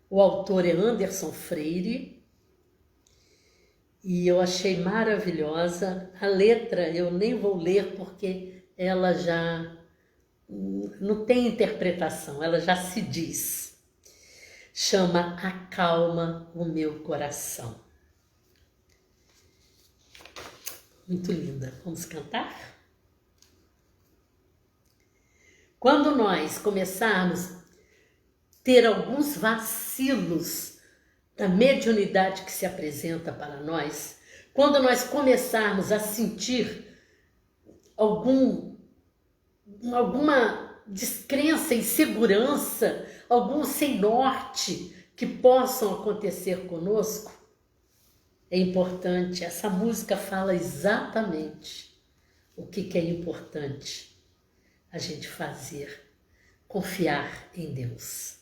o autor é Anderson Freire, e eu achei maravilhosa. A letra eu nem vou ler porque ela já não tem interpretação, ela já se diz. Chama Acalma o Meu Coração. Muito linda. Vamos cantar? Quando nós começarmos a ter alguns vacilos da mediunidade que se apresenta para nós, quando nós começarmos a sentir alguma descrença, insegurança, algum sem norte que possam acontecer conosco, é importante, essa música fala exatamente o que é importante a gente fazer, confiar em Deus.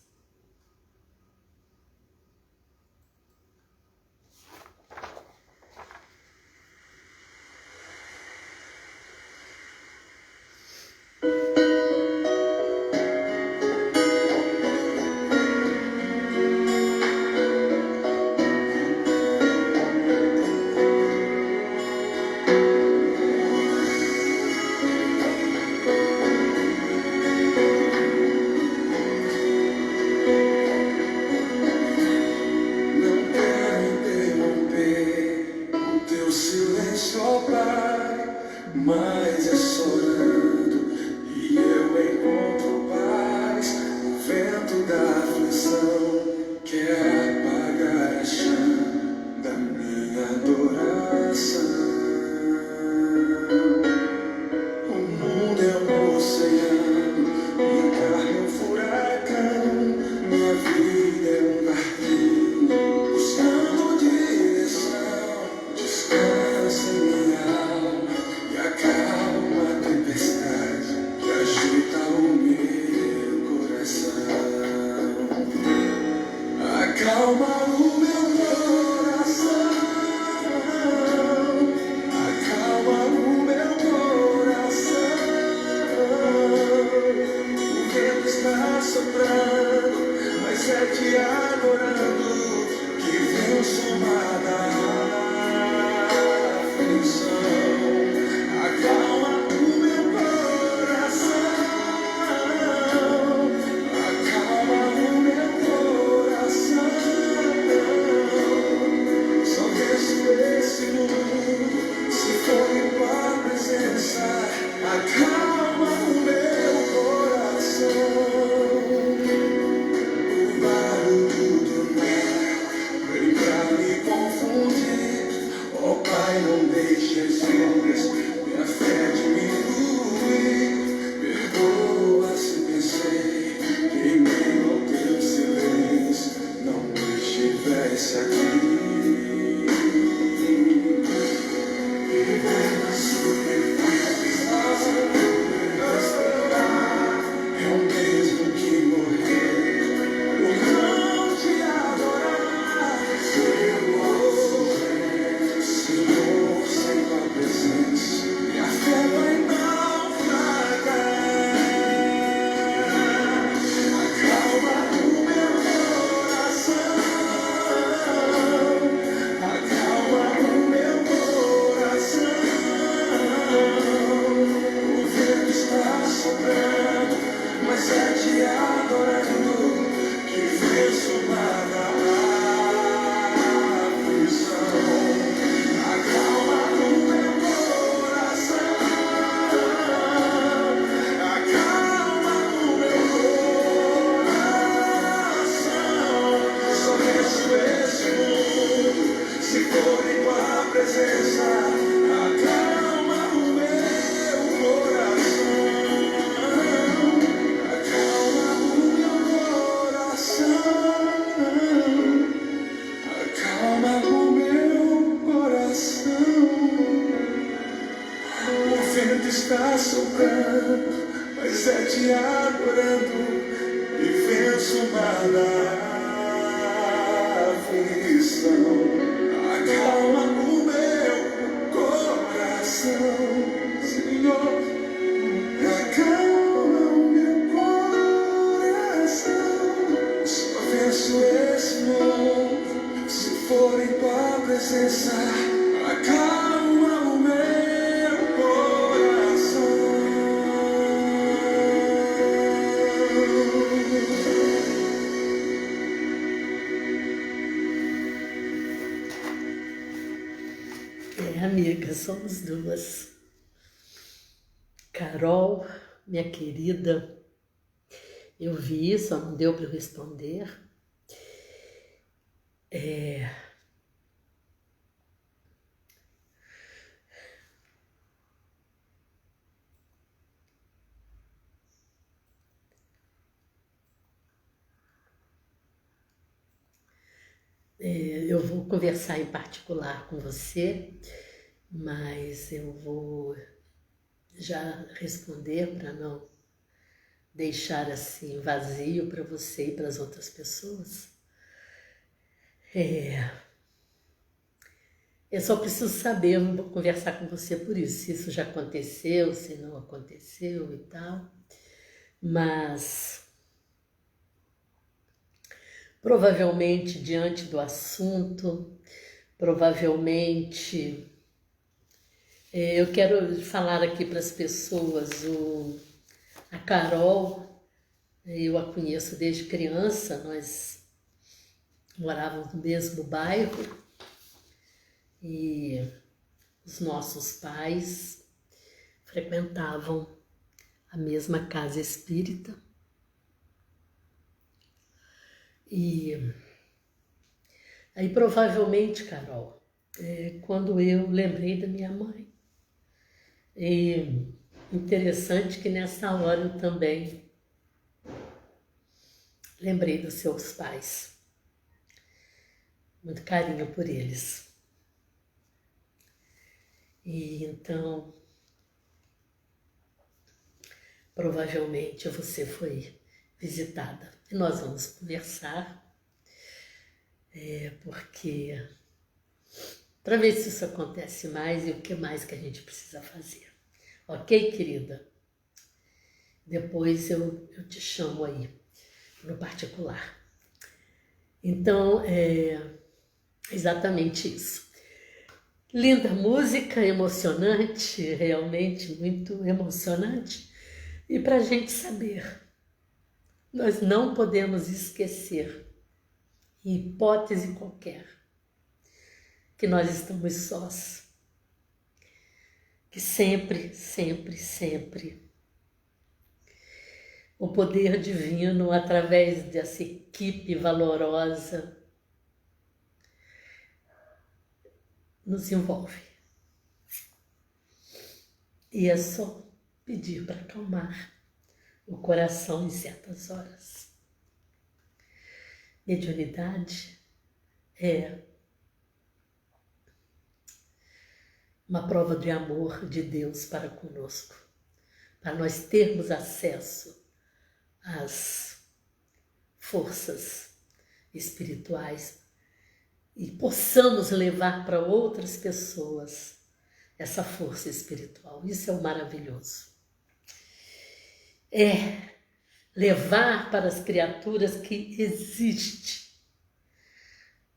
Mas é chorando e eu encontro paz. O vento da aflição quer apagar a chama da minha adoração. O mundo é um oceano, minha carne é um furacão, minha vida é um barquinho buscando direção. Descansa em minha alma e acalma a tempestade que agita o meu coração. Acalma o meu coração. Acalma o meu coração. O vento está soprando, mas é te adorando que vem somar da aflição. Acalma o meu coração, acalma o meu coração. Só vejo esse mundo se for em tua presença. Acalma o meu coração. O barulho do mar vem pra me confundir. Oh Pai, não deixes minha fé diminuir. Perdoa se pensei que em meio ao teu silêncio não estivesse aqui. Viver na superfície é o mesmo que morrer por não te adorar. Senhor, sem tua presença, minha fé vai naufragar. Acalma o meu coração. adorando e venço o mar da aflição. Acalma o meu coração, Senhor. Acalma o meu coração. Só venço esse mundo se for em tua presença. Acalma o meu coração. Amiga, somos duas. Carol, minha querida, eu vi, só não deu para eu responder. Eu vou conversar em particular com você, mas eu vou já responder para não deixar assim vazio para você e para as outras pessoas. Eu só preciso saber, eu vou conversar com você por isso, se isso já aconteceu, se não aconteceu e tal, mas provavelmente diante do assunto, provavelmente eu quero falar aqui para as pessoas, a Carol, eu a conheço desde criança, nós morávamos no mesmo bairro e os nossos pais frequentavam a mesma casa espírita. E aí provavelmente, Carol, quando eu lembrei da minha mãe, e interessante que nessa hora eu também lembrei dos seus pais. Muito carinho por eles. E então, provavelmente você foi visitada. E nós vamos conversar, porque para ver se isso acontece mais e o que mais que a gente precisa fazer. Ok, querida? Depois eu te chamo aí, no particular. Então, exatamente isso. Linda música, emocionante, realmente muito emocionante. E para a gente saber, nós não podemos esquecer, em hipótese qualquer, que nós estamos sós. Que sempre, sempre, sempre o poder divino, através dessa equipe valorosa, nos envolve. E é só pedir para acalmar o coração em certas horas. Mediunidade é uma prova de amor de Deus para conosco, para nós termos acesso às forças espirituais e possamos levar para outras pessoas essa força espiritual. Isso é o maravilhoso. É levar para as criaturas que existe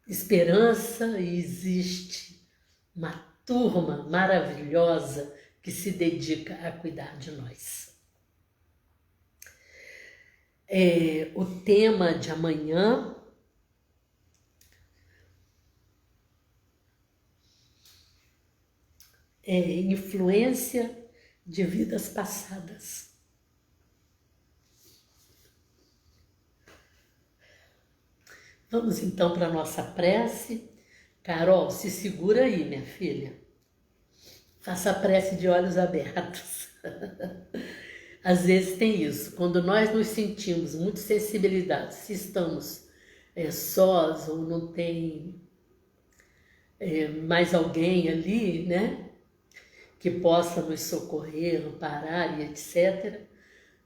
esperança e existe uma turma maravilhosa que se dedica a cuidar de nós. O tema de amanhã é influência de vidas passadas. Vamos então para a nossa prece. Carol, se segura aí, minha filha. Faça a prece de olhos abertos. Às vezes tem isso. Quando nós nos sentimos muito sensibilizados, se estamos sós ou não tem mais alguém ali, né, que possa nos socorrer, amparar e etc.,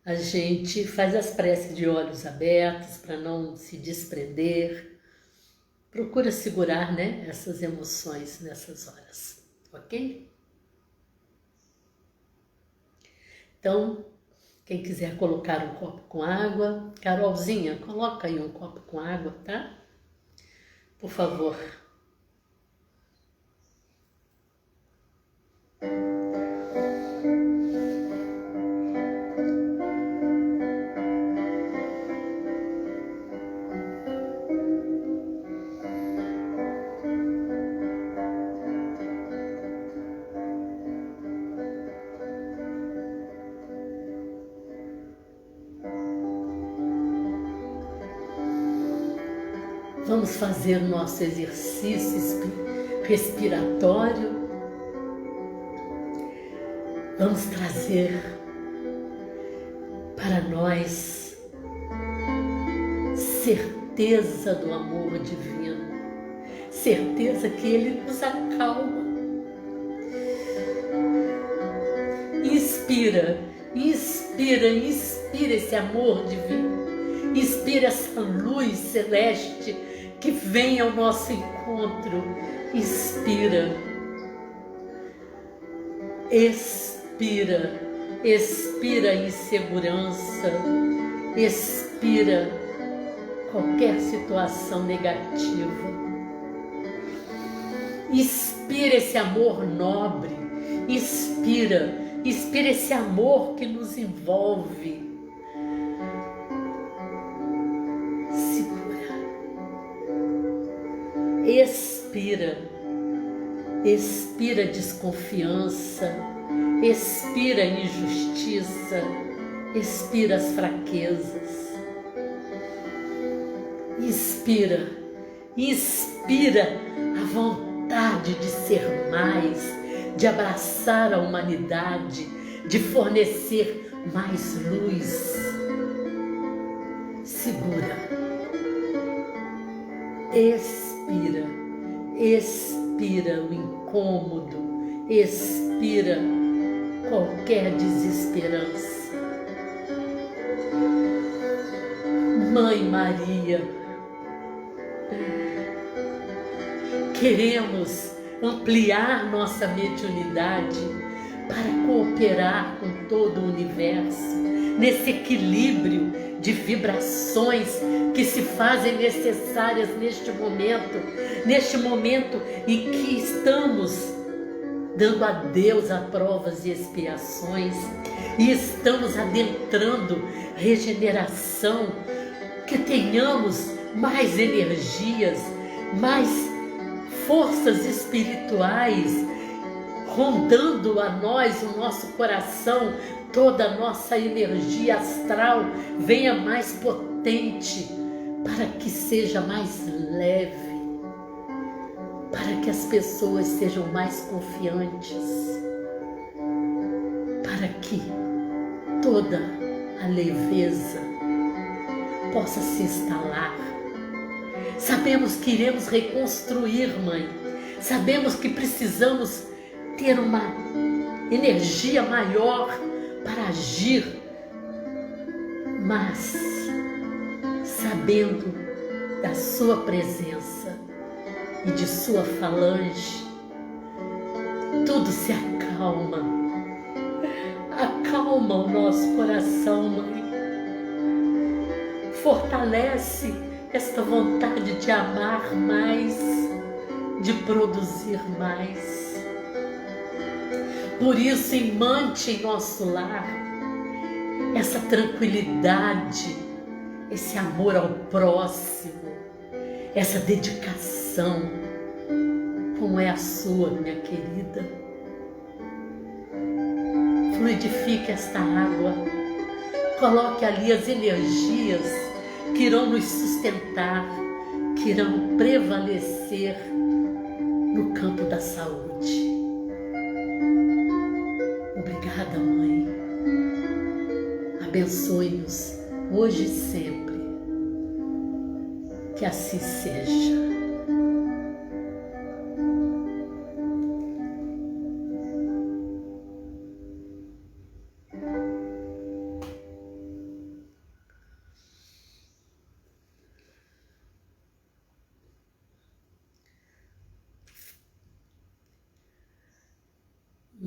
a gente faz as preces de olhos abertos para não se desprender. Procura segurar, né, essas emoções nessas horas, ok? Então, quem quiser colocar um copo com água, Carolzinha, coloca aí um copo com água, tá? Por favor. Vamos fazer o nosso exercício respiratório. Vamos trazer para nós certeza do amor divino, certeza que Ele nos acalma. Inspira, inspira, inspira esse amor divino, inspira essa luz celeste que vem ao nosso encontro. Inspira, expira, expira insegurança, expira qualquer situação negativa. Inspira esse amor nobre, inspira, inspira esse amor que nos envolve. Expira, expira desconfiança, expira injustiça, expira as fraquezas. Inspira, inspira a vontade de ser mais, de abraçar a humanidade, de fornecer mais luz. Segura, expira, expira o incômodo, expira qualquer desesperança. Mãe Maria, queremos ampliar nossa mediunidade para cooperar com todo o universo, nesse equilíbrio de vibrações que se fazem necessárias neste momento em que estamos dando adeus a provas e expiações e estamos adentrando regeneração, que tenhamos mais energias, mais forças espirituais rondando a nós, o nosso coração, toda a nossa energia astral venha mais potente, para que seja mais leve, para que as pessoas sejam mais confiantes, para que toda a leveza possa se instalar. Sabemos que iremos reconstruir, Mãe. Sabemos que precisamos ter uma energia maior para agir, mas sabendo da sua presença e de sua falange, tudo se acalma. Acalma o nosso coração, Mãe. Fortalece esta vontade de amar mais, de produzir mais. Por isso, imante em nosso lar essa tranquilidade, esse amor ao próximo, essa dedicação, como é a sua, minha querida. Fluidifique esta água, coloque ali as energias que irão nos sustentar, que irão prevalecer no campo da saúde. Obrigada, Mãe. Abençoe-nos hoje e sempre. Que assim seja.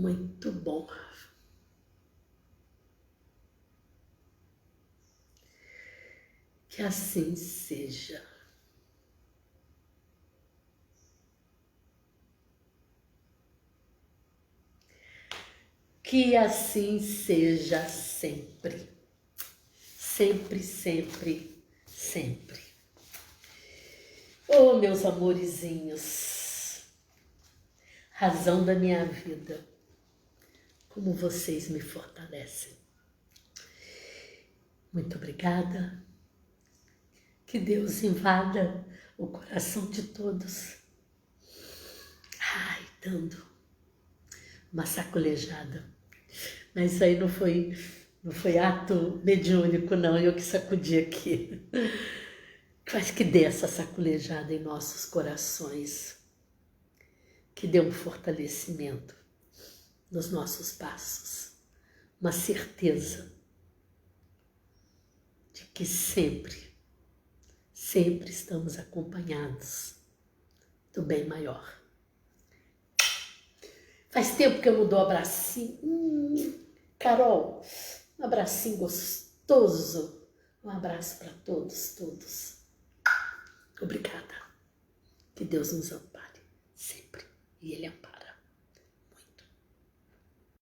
Muito bom. Que assim seja. Que assim seja sempre. Sempre, sempre, sempre. Oh, meus amorezinhos, razão da minha vida, como vocês me fortalecem. Muito obrigada. Que Deus invada o coração de todos. Ai, dando uma sacolejada. Mas isso aí não foi ato mediúnico, não. Eu que sacudi aqui. Mas que dê essa sacolejada em nossos corações. Que dê um fortalecimento nos nossos passos. Uma certeza de que sempre estamos acompanhados do bem maior. Faz tempo que eu não dou abracinho. Carol, um abracinho gostoso. Um abraço para todos. Obrigada. Que Deus nos ampare sempre. E Ele ampara.